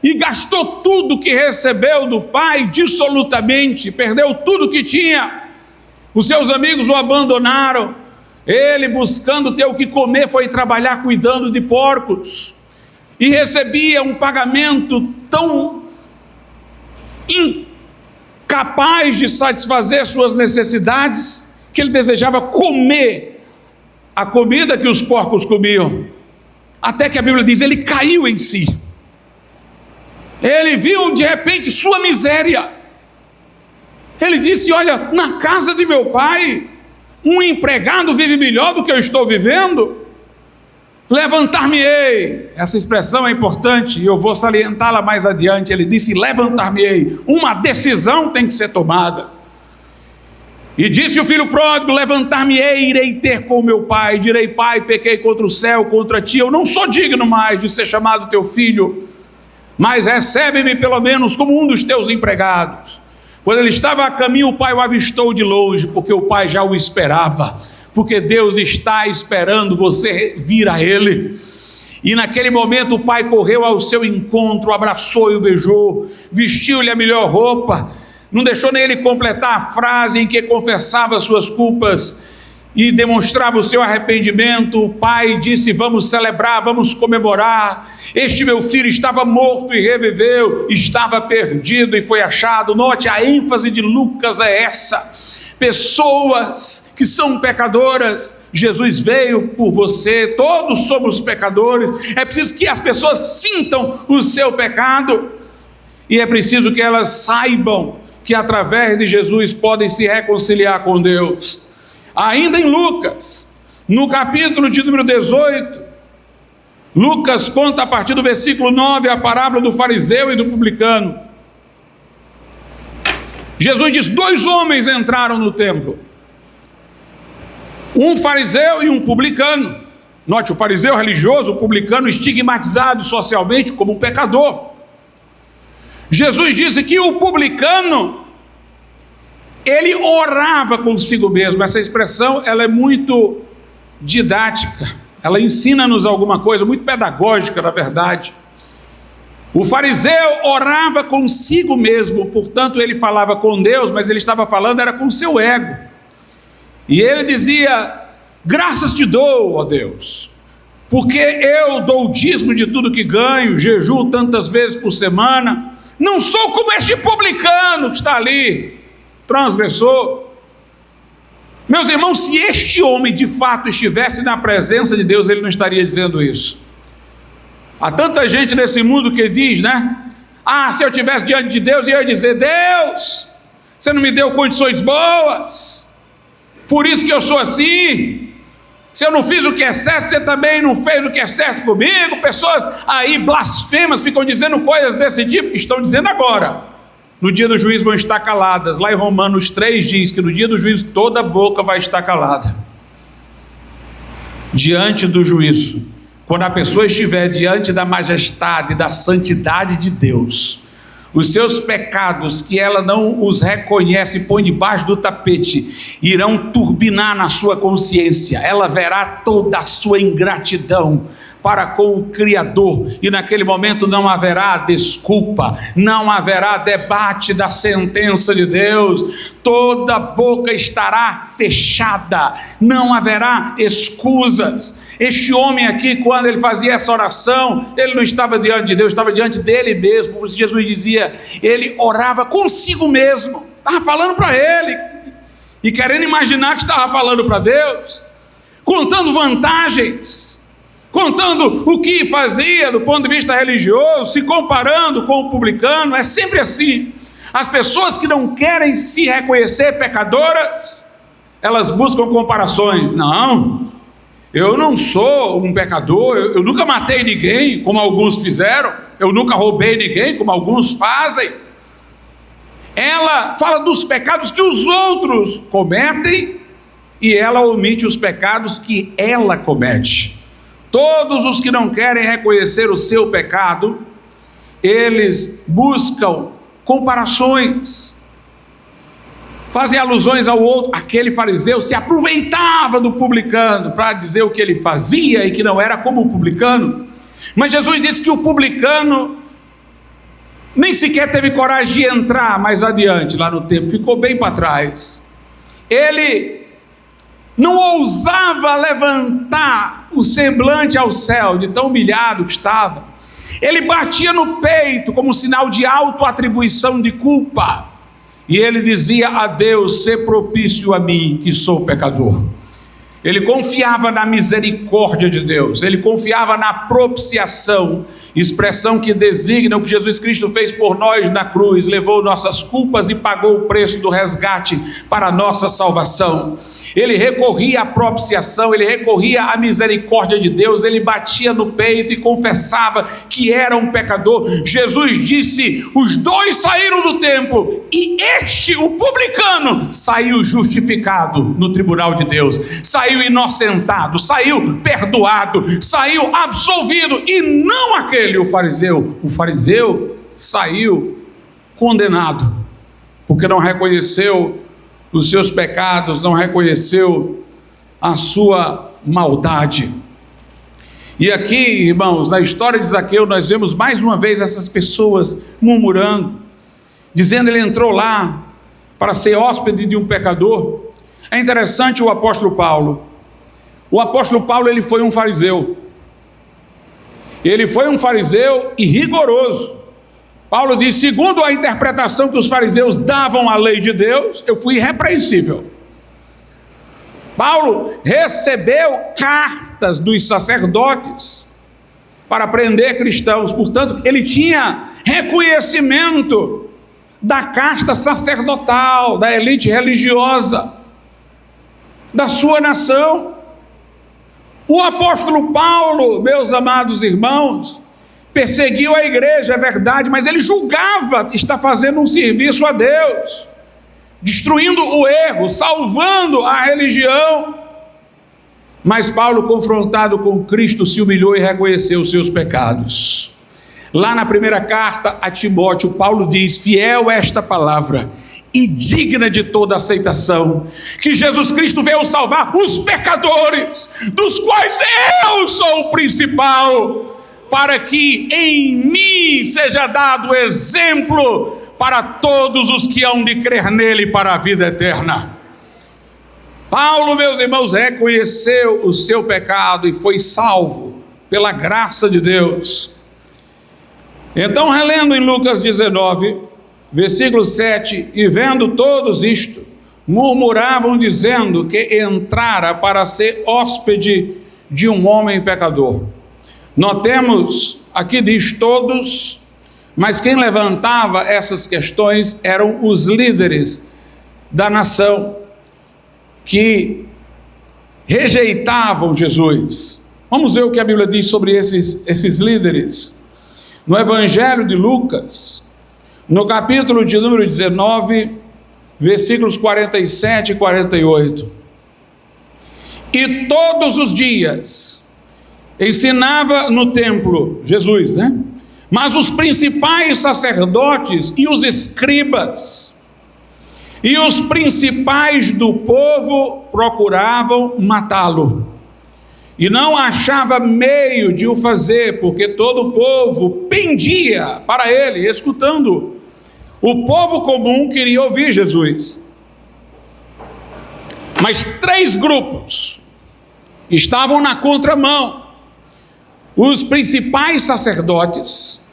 Speaker 1: e gastou tudo que recebeu do pai dissolutamente, perdeu tudo que tinha. Os seus amigos o abandonaram, ele, buscando ter o que comer, foi trabalhar cuidando de porcos, e recebia um pagamento tão incapaz de satisfazer suas necessidades, que ele desejava comer a comida que os porcos comiam, até que a Bíblia diz, ele caiu em si, ele viu de repente sua miséria, ele disse: olha, na casa de meu pai, um empregado vive melhor do que eu estou vivendo. Levantar-me-ei, essa expressão é importante e eu vou salientá-la mais adiante. Ele disse: levantar-me-ei, uma decisão tem que ser tomada. E disse o filho pródigo: levantar-me-ei, irei ter com meu pai, direi: pai, pequei contra o céu, contra ti, eu não sou digno mais de ser chamado teu filho, mas recebe-me pelo menos como um dos teus empregados. Quando ele estava a caminho, o pai o avistou de longe, porque o pai já o esperava, porque Deus está esperando você vir a ele. E naquele momento o pai correu ao seu encontro, abraçou e o beijou, vestiu-lhe a melhor roupa, não deixou nem ele completar a frase em que confessava suas culpas e demonstrava o seu arrependimento. O pai disse: vamos celebrar, vamos comemorar, este meu filho estava morto e reviveu, estava perdido e foi achado. Note, a ênfase de Lucas é essa: pessoas que são pecadoras, Jesus veio por você, todos somos pecadores, é preciso que as pessoas sintam o seu pecado, e é preciso que elas saibam que através de Jesus podem se reconciliar com Deus. Ainda em Lucas, no capítulo de número 18, Lucas conta a partir do versículo 9 a parábola do fariseu e do publicano. Jesus diz: 2 homens entraram no templo, um fariseu e um publicano. Note, o fariseu religioso, o publicano estigmatizado socialmente como um pecador. Jesus disse que o publicano, ele orava consigo mesmo. Essa expressão, ela é muito didática, ela ensina-nos alguma coisa, muito pedagógica, na verdade. O fariseu orava consigo mesmo, portanto ele falava com Deus, mas ele estava falando era com seu ego. E ele dizia: graças te dou, ó Deus, porque eu dou o dízimo de tudo que ganho, jejuo tantas vezes por semana, não sou como este publicano que está ali, transgressor. Meus irmãos, se este homem de fato estivesse na presença de Deus, ele não estaria dizendo isso. Há tanta gente nesse mundo que diz, né? Se eu estivesse diante de Deus, eu ia dizer: Deus, você não me deu condições boas, por isso que eu sou assim. Se eu não fiz o que é certo, você também não fez o que é certo comigo. Pessoas aí blasfemas ficam dizendo coisas desse tipo, estão dizendo agora. No dia do juízo vão estar caladas. Lá em Romanos 3 diz que no dia do juízo toda boca vai estar calada. Diante do juízo, quando a pessoa estiver diante da majestade, da santidade de Deus, os seus pecados, que ela não os reconhece e põe debaixo do tapete, irão turbinar na sua consciência. Ela verá toda a sua ingratidão, para com o Criador, e naquele momento não haverá desculpa, não haverá debate da sentença de Deus, toda boca estará fechada, não haverá escusas. Este homem aqui, quando ele fazia essa oração, ele não estava diante de Deus, estava diante dele mesmo. Por isso Jesus dizia, ele orava consigo mesmo, estava falando para ele, e querendo imaginar que estava falando para Deus, contando vantagens, contando o que fazia do ponto de vista religioso, se comparando com o publicano. É sempre assim. As pessoas que não querem se reconhecer pecadoras, elas buscam comparações. Não, eu não sou um pecador, eu nunca matei ninguém, como alguns fizeram, eu nunca roubei ninguém, como alguns fazem. Ela fala dos pecados que os outros cometem, e ela omite os pecados que ela comete. Todos os que não querem reconhecer o seu pecado, eles buscam comparações, fazem alusões ao outro. Aquele fariseu se aproveitava do publicano para dizer o que ele fazia e que não era como o publicano. Mas Jesus disse que o publicano nem sequer teve coragem de entrar mais adiante lá no templo, ficou bem para trás. Ele não ousava levantar o semblante ao céu, de tão humilhado que estava. Ele batia no peito como sinal de autoatribuição de culpa, e ele dizia a Deus: sê propício a mim, que sou pecador. Ele confiava na misericórdia de Deus, ele confiava na propiciação, expressão que designa o que Jesus Cristo fez por nós na cruz, levou nossas culpas e pagou o preço do resgate para a nossa salvação. Ele recorria à propiciação, ele recorria à misericórdia de Deus, ele batia no peito e confessava que era um pecador. Jesus disse: os dois saíram do templo, e este, o publicano, saiu justificado no tribunal de Deus, saiu inocentado, saiu perdoado, saiu absolvido, e não aquele, o fariseu. O fariseu saiu condenado, porque não reconheceu os seus pecados, não reconheceu a sua maldade. E aqui, irmãos, na história de Zaqueu, nós vemos mais uma vez essas pessoas murmurando, dizendo ele entrou lá para ser hóspede de um pecador. É interessante o apóstolo Paulo. O apóstolo Paulo, ele foi um fariseu. Ele foi um fariseu e rigoroso. Paulo diz: segundo a interpretação que os fariseus davam à lei de Deus, eu fui irrepreensível. Paulo recebeu cartas dos sacerdotes para prender cristãos, portanto, ele tinha reconhecimento da casta sacerdotal, da elite religiosa da sua nação. O apóstolo Paulo, meus amados irmãos, perseguiu a igreja, é verdade, mas ele julgava estar fazendo um serviço a Deus, destruindo o erro, salvando a religião. Mas Paulo, confrontado com Cristo, se humilhou e reconheceu os seus pecados. Lá na primeira carta a Timóteo, Paulo diz: fiel esta palavra e digna de toda aceitação, que Jesus Cristo veio salvar os pecadores, dos quais eu sou o principal, para que em mim seja dado exemplo para todos os que hão de crer nele para a vida eterna. Paulo, meus irmãos, reconheceu o seu pecado e foi salvo pela graça de Deus. Então, relendo em Lucas 19, versículo 7, e vendo todos isto, murmuravam dizendo que entrara para ser hóspede de um homem pecador. Notemos, aqui diz todos, mas quem levantava essas questões eram os líderes da nação, que rejeitavam Jesus. Vamos ver o que a Bíblia diz sobre esses líderes. No Evangelho de Lucas, no capítulo de número 19, versículos 47 e 48. E todos os dias ensinava no templo, Jesus, né? Mas os principais sacerdotes e os escribas e os principais do povo procuravam matá-lo, e não achava meio de o fazer, porque todo o povo pendia para ele, escutando. O povo comum queria ouvir Jesus. Mas 3 grupos estavam na contramão. Os principais sacerdotes.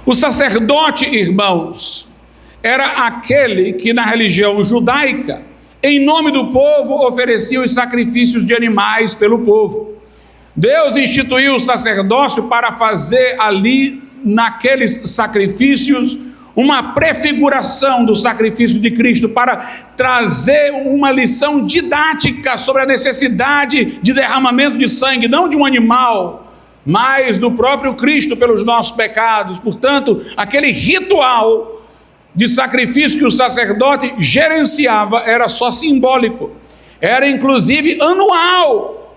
Speaker 1: O sacerdote, irmãos, era aquele que na religião judaica, em nome do povo, oferecia os sacrifícios de animais pelo povo. Deus instituiu o sacerdócio para fazer ali, naqueles sacrifícios, uma prefiguração do sacrifício de Cristo, para trazer uma lição didática sobre a necessidade de derramamento de sangue, não de um animal, mas do próprio Cristo pelos nossos pecados. Portanto, aquele ritual de sacrifício que o sacerdote gerenciava era só simbólico, era inclusive anual.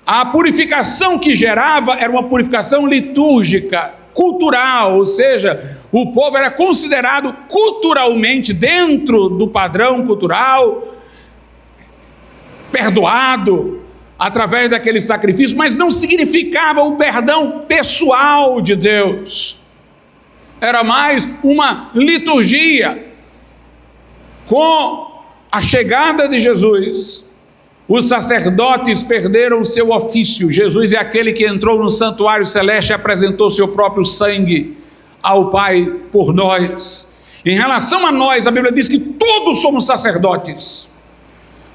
Speaker 1: A purificação que gerava era uma purificação litúrgica, cultural, ou seja, o povo era considerado culturalmente, dentro do padrão cultural, perdoado através daquele sacrifício, mas não significava o perdão pessoal de Deus. Era mais uma liturgia. Com a chegada de Jesus, os sacerdotes perderam o seu ofício. Jesus é aquele que entrou no santuário celeste e apresentou seu próprio sangue ao Pai por nós. Em relação a nós, a Bíblia diz que todos somos sacerdotes,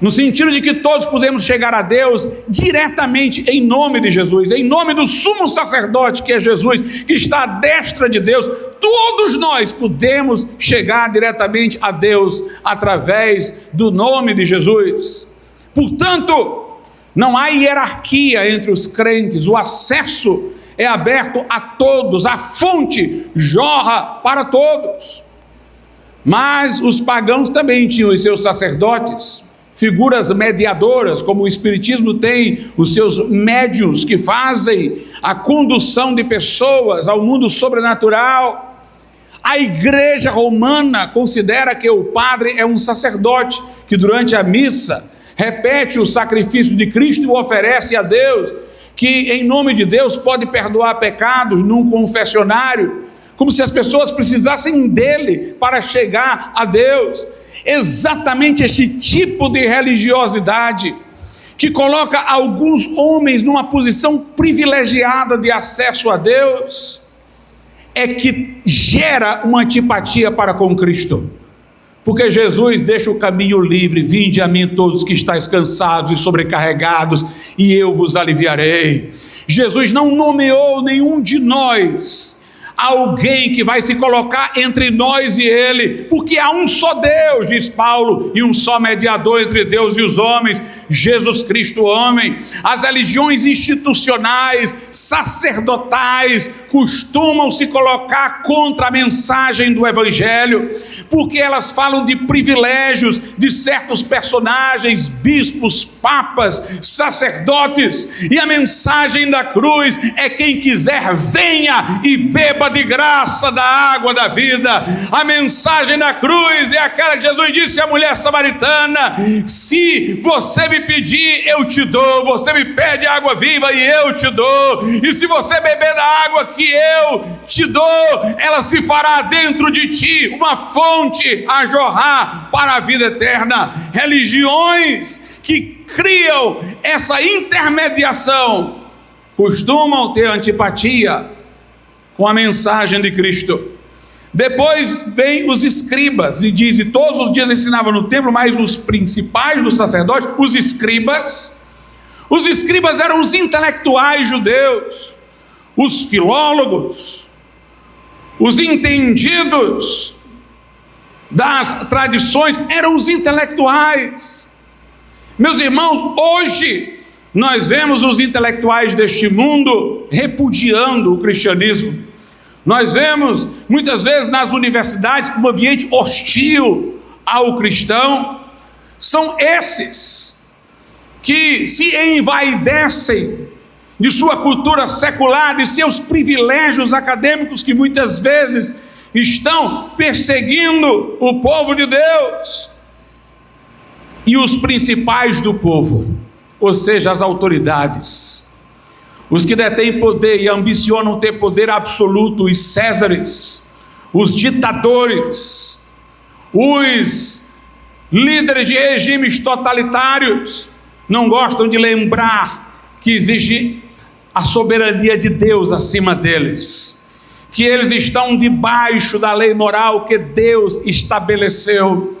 Speaker 1: no sentido de que todos podemos chegar a Deus diretamente em nome de Jesus, em nome do sumo sacerdote que é Jesus, que está à destra de Deus. Todos nós podemos chegar diretamente a Deus através do nome de Jesus. Portanto, não há hierarquia entre os crentes, o acesso é aberto a todos, a fonte jorra para todos. Mas os pagãos também tinham os seus sacerdotes, figuras mediadoras, como o Espiritismo tem os seus médiuns que fazem a condução de pessoas ao mundo sobrenatural. A Igreja Romana considera que o padre é um sacerdote que durante a missa repete o sacrifício de Cristo e o oferece a Deus, que em nome de Deus pode perdoar pecados num confessionário, como se as pessoas precisassem dele para chegar a Deus. Exatamente este tipo de religiosidade que coloca alguns homens numa posição privilegiada de acesso a Deus é que gera uma antipatia para com Cristo. Porque Jesus deixa o caminho livre: vinde a mim todos que estáis cansados e sobrecarregados, e eu vos aliviarei. Jesus não nomeou nenhum de nós alguém que vai se colocar entre nós e ele, porque há um só Deus, diz Paulo, e um só mediador entre Deus e os homens, Jesus Cristo homem. As religiões institucionais, sacerdotais, costumam se colocar contra a mensagem do Evangelho, porque elas falam de privilégios de certos personagens, bispos, papas, sacerdotes, e a mensagem da cruz é: quem quiser venha e beba de graça da água da vida. A mensagem da cruz é aquela que Jesus disse à mulher samaritana: se você me pedir, eu te dou. Você me pede água viva e eu te dou. E se você beber da água que eu te dou, ela se fará dentro de ti uma fonte a jorrar para a vida eterna. Religiões que criam essa intermediação costumam ter antipatia com a mensagem de Cristo. Depois vem os escribas, e diz: e todos os dias ensinavam no templo, mas os principais dos sacerdotes, os escribas eram os intelectuais judeus, os filólogos, os entendidos das tradições, eram os intelectuais. Meus irmãos, hoje nós vemos os intelectuais deste mundo repudiando o cristianismo. Nós vemos muitas vezes nas universidades um ambiente hostil ao cristão. São esses que se envaidecem de sua cultura secular, de seus privilégios acadêmicos, que muitas vezes estão perseguindo o povo de Deus. E os principais do povo, ou seja, as autoridades, os que detêm poder e ambicionam ter poder absoluto, os césares, os ditadores, os líderes de regimes totalitários, não gostam de lembrar que existe a soberania de Deus acima deles, que eles estão debaixo da lei moral que Deus estabeleceu,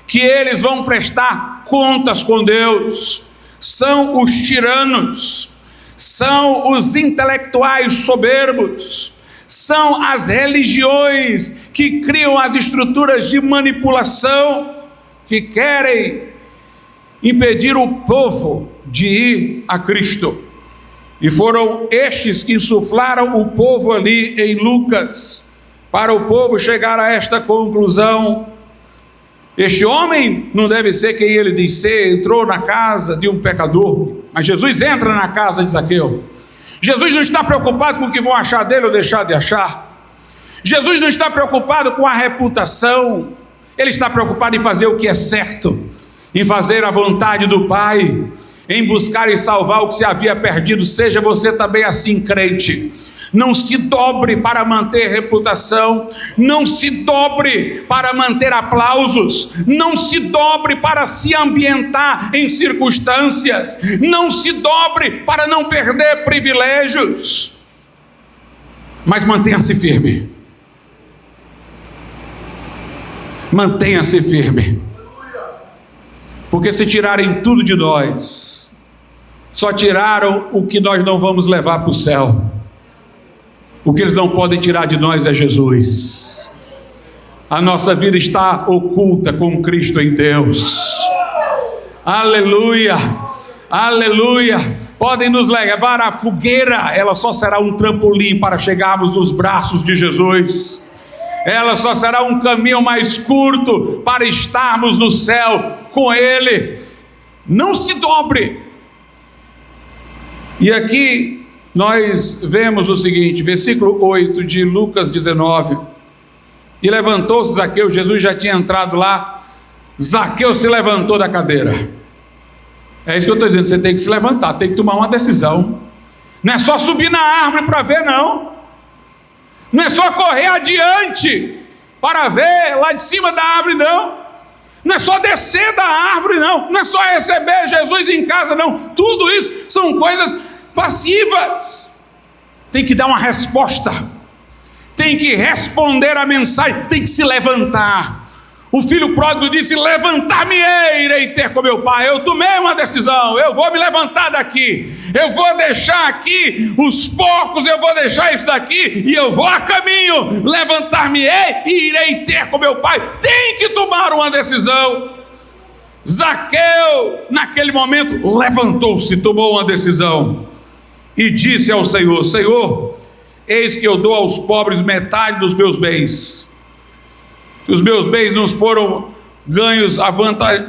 Speaker 1: que eles vão prestar contas com Deus. São os tiranos, são os intelectuais soberbos, são as religiões que criam as estruturas de manipulação, que querem impedir o povo de ir a Cristo. E foram estes que insuflaram o povo ali em Lucas, para o povo chegar a esta conclusão: este homem não deve ser quem ele diz ser, entrou na casa de um pecador. Mas Jesus entra na casa de Zaqueu. Jesus não está preocupado com o que vão achar dele ou deixar de achar. Jesus não está preocupado com a reputação. Ele está preocupado em fazer o que é certo, em fazer a vontade do Pai, em buscar e salvar o que se havia perdido. Seja você também assim, crente. Não se dobre para manter reputação, não se dobre para manter aplausos, não se dobre para se ambientar em circunstâncias, não se dobre para não perder privilégios, mas mantenha-se firme. Mantenha-se firme, porque se tirarem tudo de nós, só tiraram o que nós não vamos levar para o céu. O que eles não podem tirar de nós é Jesus. A nossa vida está oculta com Cristo em Deus. Aleluia, aleluia. Podem nos levar à fogueira, ela só será um trampolim para chegarmos nos braços de Jesus. Ela só será um caminho mais curto para estarmos no céu com Ele. Não se dobre. E aqui nós vemos o seguinte, versículo 8 de Lucas 19: e levantou-se Zaqueu. Jesus já tinha entrado lá. Zaqueu se levantou da cadeira. É isso que eu estou dizendo, você tem que se levantar, tem que tomar uma decisão. Não é só subir na árvore para ver, não. Não é só correr adiante para ver lá de cima da árvore, não. Não é só descer da árvore, não. Não é só receber Jesus em casa, não. Tudo isso são coisas passivas. Tem que dar uma resposta, tem que responder a mensagem, tem que se levantar. O filho pródigo disse: levantar-me-ei, irei ter com meu pai. Eu tomei uma decisão, eu vou me levantar daqui, eu vou deixar aqui os porcos, eu vou deixar isso daqui e eu vou a caminho, levantar-me-ei e irei ter com meu pai. Tem que tomar uma decisão. Zaqueu naquele momento levantou-se, tomou uma decisão e disse ao Senhor: Senhor, eis que eu dou aos pobres metade dos meus bens. Se os meus bens não foram ganhos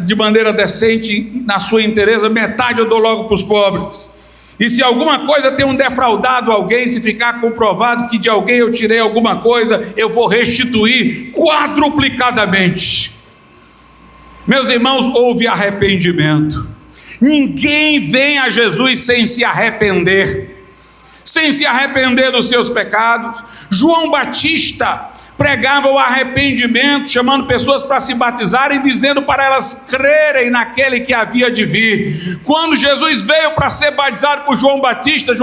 Speaker 1: de maneira decente na sua inteireza, metade eu dou logo para os pobres. E se alguma coisa tenho defraudado alguém, se ficar comprovado que de alguém eu tirei alguma coisa, eu vou restituir quadruplicadamente. Meus irmãos, houve arrependimento. Ninguém vem a Jesus sem se arrepender dos seus pecados. João Batista pregava o arrependimento, chamando pessoas para se batizarem, dizendo para elas crerem naquele que havia de vir. Quando Jesus veio para ser batizado por João Batista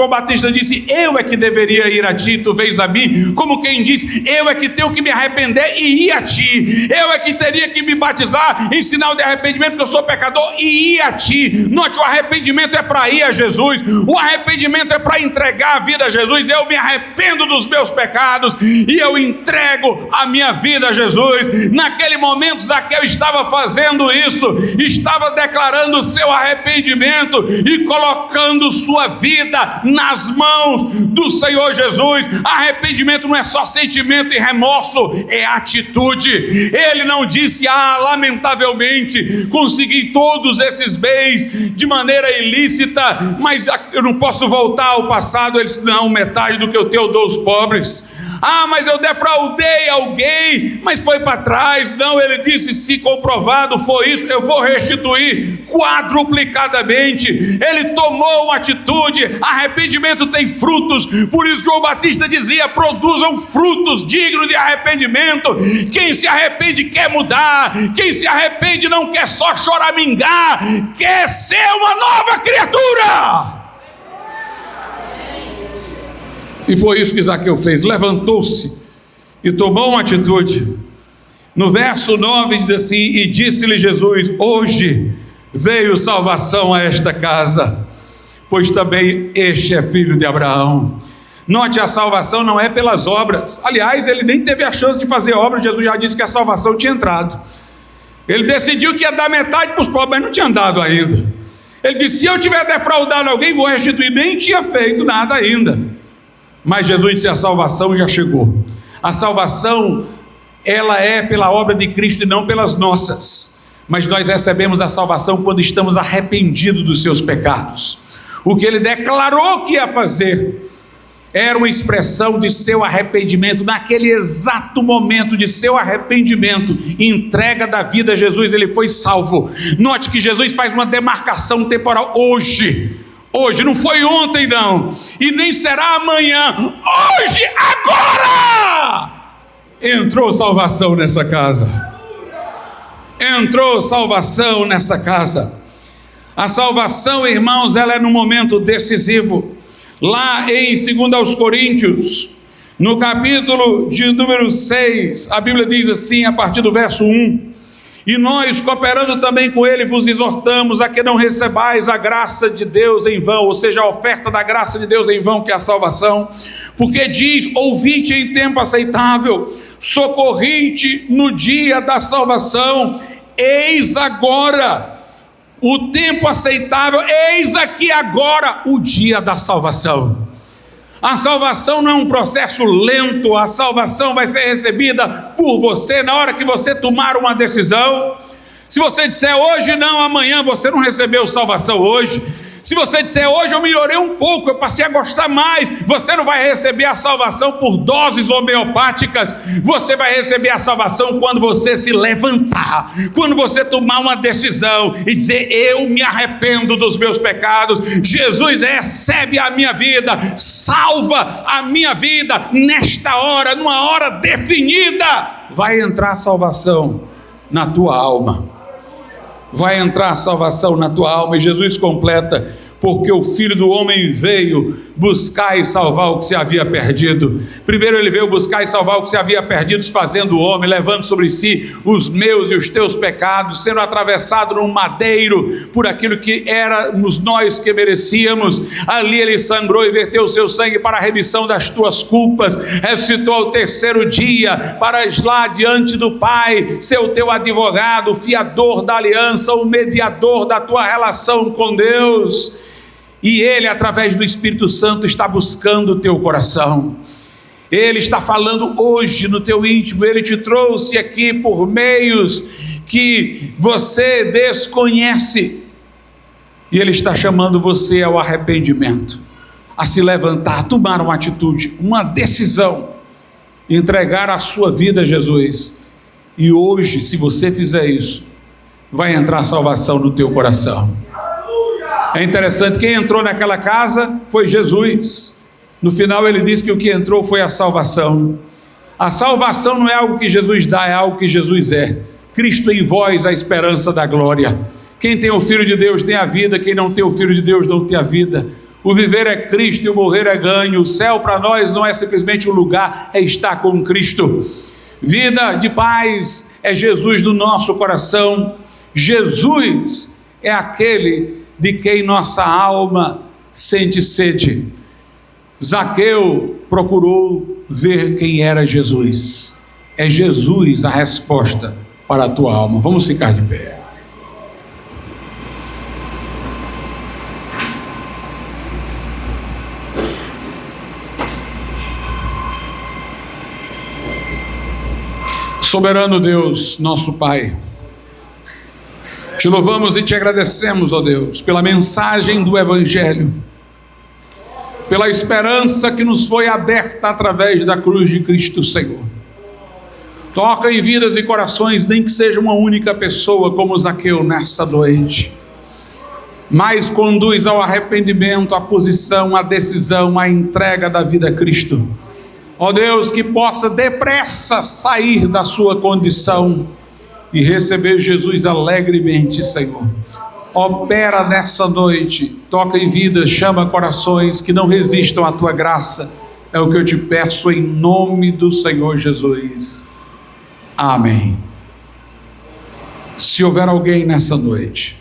Speaker 1: disse: eu é que deveria ir a ti, tu vens a mim. Como quem diz: eu é que tenho que me arrepender e ir a ti. Eu é que teria que me batizar em sinal de arrependimento, porque eu sou pecador, e ir a ti. Note, o arrependimento é para ir a Jesus, o arrependimento é para entregar a vida a Jesus. Eu me arrependo dos meus pecados e eu entrego a minha vida a Jesus. Naquele momento Zaqueu estava fazendo isso, estava declarando o seu arrependimento e colocando sua vida nas mãos do Senhor Jesus. Arrependimento não é só sentimento e remorso, é atitude. Ele não disse: lamentavelmente consegui todos esses bens de maneira ilícita, mas eu não posso voltar ao passado. Ele disse: não, metade do que eu tenho eu dou aos pobres. Ah, mas eu defraudei alguém, mas foi para trás. Não, ele disse: se comprovado foi isso, eu vou restituir quadruplicadamente. Ele tomou uma atitude. Arrependimento tem frutos, por isso João Batista dizia: produzam frutos dignos de arrependimento. Quem se arrepende quer mudar, quem se arrepende não quer só choramingar, quer ser uma nova criatura. E foi isso que Zaqueu fez, levantou-se e tomou uma atitude. No verso 9 diz assim: e disse-lhe Jesus: hoje veio salvação a esta casa, pois também este é filho de Abraão. Note, a salvação não é pelas obras. Aliás, ele nem teve a chance de fazer obra. Jesus já disse que a salvação tinha entrado. Ele decidiu que ia dar metade para os pobres, mas não tinha dado ainda. Ele disse: se eu tiver defraudado alguém, vou restituir. Nem tinha feito nada ainda. Mas Jesus disse: a salvação já chegou. A salvação, ela é pela obra de Cristo e não pelas nossas. Mas nós recebemos a salvação quando estamos arrependidos dos seus pecados. O que ele declarou que ia fazer era uma expressão de seu arrependimento. Naquele exato momento de seu arrependimento, entrega da vida a Jesus, ele foi salvo. Note que Jesus faz uma demarcação temporal. Hoje, não foi ontem não, e nem será amanhã. Hoje, agora, entrou salvação nessa casa. Entrou salvação nessa casa. A salvação, irmãos, ela é num momento decisivo. Lá em 2 Coríntios, no capítulo de número 6, a Bíblia diz assim, a partir do verso 1: e nós, cooperando também com ele, vos exortamos a que não recebais a graça de Deus em vão, ou seja, a oferta da graça de Deus em vão, que é a salvação, porque diz: ouvite em tempo aceitável, socorrite no dia da salvação. Eis agora o tempo aceitável, eis aqui agora o dia da salvação. A salvação não é um processo lento, a salvação vai ser recebida por você na hora que você tomar uma decisão. Se você disser hoje não, amanhã, você não recebeu salvação hoje. Se você disser hoje eu melhorei um pouco, eu passei a gostar mais, você não vai receber a salvação por doses homeopáticas. Você vai receber a salvação quando você se levantar, quando você tomar uma decisão e dizer: eu me arrependo dos meus pecados, Jesus recebe a minha vida, salva a minha vida nesta hora, numa hora definida. Vai entrar a salvação na tua alma. Vai entrar a salvação na tua alma. E Jesus completa: porque o Filho do Homem veio buscar e salvar o que se havia perdido. Primeiro ele veio buscar e salvar o que se havia perdido, fazendo o homem, levando sobre si os meus e os teus pecados, sendo atravessado num madeiro por aquilo que éramos nós que merecíamos. Ali ele sangrou e verteu o seu sangue para a remissão das tuas culpas. Ressuscitou ao terceiro dia para lá diante do Pai ser o teu advogado, o fiador da aliança, o mediador da tua relação com Deus. E ele, através do Espírito Santo, está buscando o teu coração. Ele está falando hoje no teu íntimo. Ele te trouxe aqui por meios que você desconhece. E ele está chamando você ao arrependimento, a se levantar, a tomar uma atitude, uma decisão, entregar a sua vida a Jesus. E hoje, se você fizer isso, vai entrar salvação no teu coração. É interessante, quem entrou naquela casa foi Jesus. No final ele diz que o que entrou foi a salvação. A salvação não é algo que Jesus dá, é algo que Jesus é. Cristo em vós, a esperança da glória. Quem tem o Filho de Deus tem a vida, quem não tem o Filho de Deus não tem a vida. O viver é Cristo e o morrer é ganho. O céu para nós não é simplesmente um lugar, é estar com Cristo. Vida de paz é Jesus no nosso coração. Jesus é aquele de quem nossa alma sente sede. Zaqueu procurou ver quem era Jesus. É Jesus a resposta para a tua alma. Vamos ficar de pé. Soberano Deus, nosso Pai, te louvamos e te agradecemos, ó Deus, pela mensagem do Evangelho. pela esperança que nos foi aberta através da cruz de Cristo Senhor. Toca em vidas e corações, nem que seja uma única pessoa como Zaqueu nessa noite, mas conduz ao arrependimento, à posição, à decisão, à entrega da vida a Cristo. Ó Deus, que possa depressa sair da sua condição e receber Jesus alegremente, Senhor. Opera nessa noite, toca em vidas, chama corações que não resistam à tua graça. É o que eu te peço em nome do Senhor Jesus. Amém. Se houver alguém nessa noite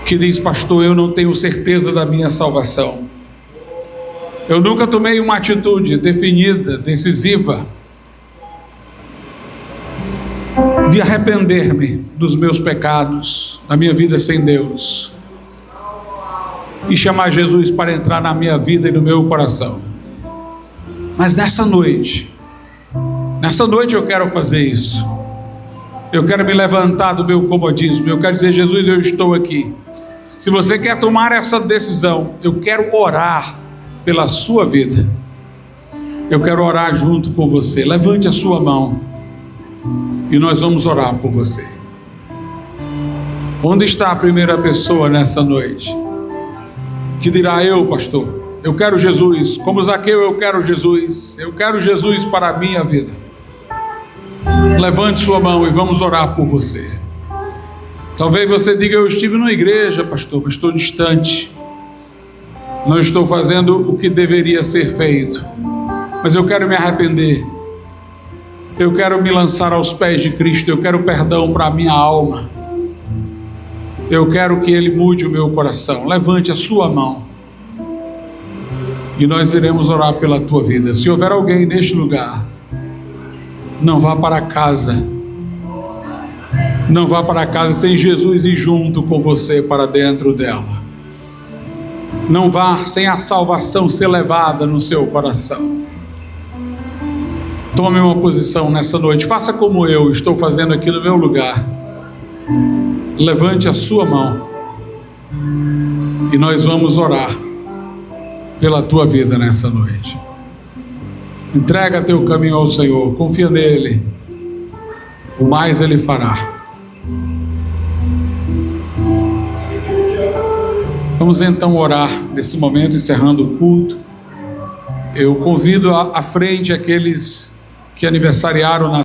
Speaker 1: que diz: pastor, eu não tenho certeza da minha salvação, eu nunca tomei uma atitude definida, decisiva, de arrepender-me dos meus pecados, da minha vida sem Deus, e chamar Jesus para entrar na minha vida e no meu coração. Mas nessa noite eu quero fazer isso. Eu quero me levantar do meu comodismo. Eu quero dizer: Jesus, eu estou aqui. Se você quer tomar essa decisão, eu quero orar pela sua vida. Eu quero orar junto com você. Levante a sua mão e nós vamos orar por você. Onde está a primeira pessoa nessa noite que dirá: eu, pastor, eu quero Jesus, como Zaqueu, eu quero Jesus para a minha vida? Levante sua mão e vamos orar por você. Talvez você diga: eu estive numa igreja, pastor, mas estou distante, não estou fazendo o que deveria ser feito, mas eu quero me arrepender, eu quero me lançar aos pés de Cristo, eu quero perdão para a minha alma, eu quero que Ele mude o meu coração. Levante a sua mão e nós iremos orar pela tua vida. Se houver alguém neste lugar, não vá para casa, não vá para casa sem Jesus ir junto com você para dentro dela. Não vá sem a salvação ser levada no seu coração. Tome uma posição nessa noite, faça como eu estou fazendo aqui no meu lugar. Levante a sua mão e nós vamos orar pela tua vida nessa noite. Entrega teu caminho ao Senhor, confia nele, o mais Ele fará. Vamos então orar nesse momento, encerrando o culto. Eu convido à frente aqueles que aniversariaram na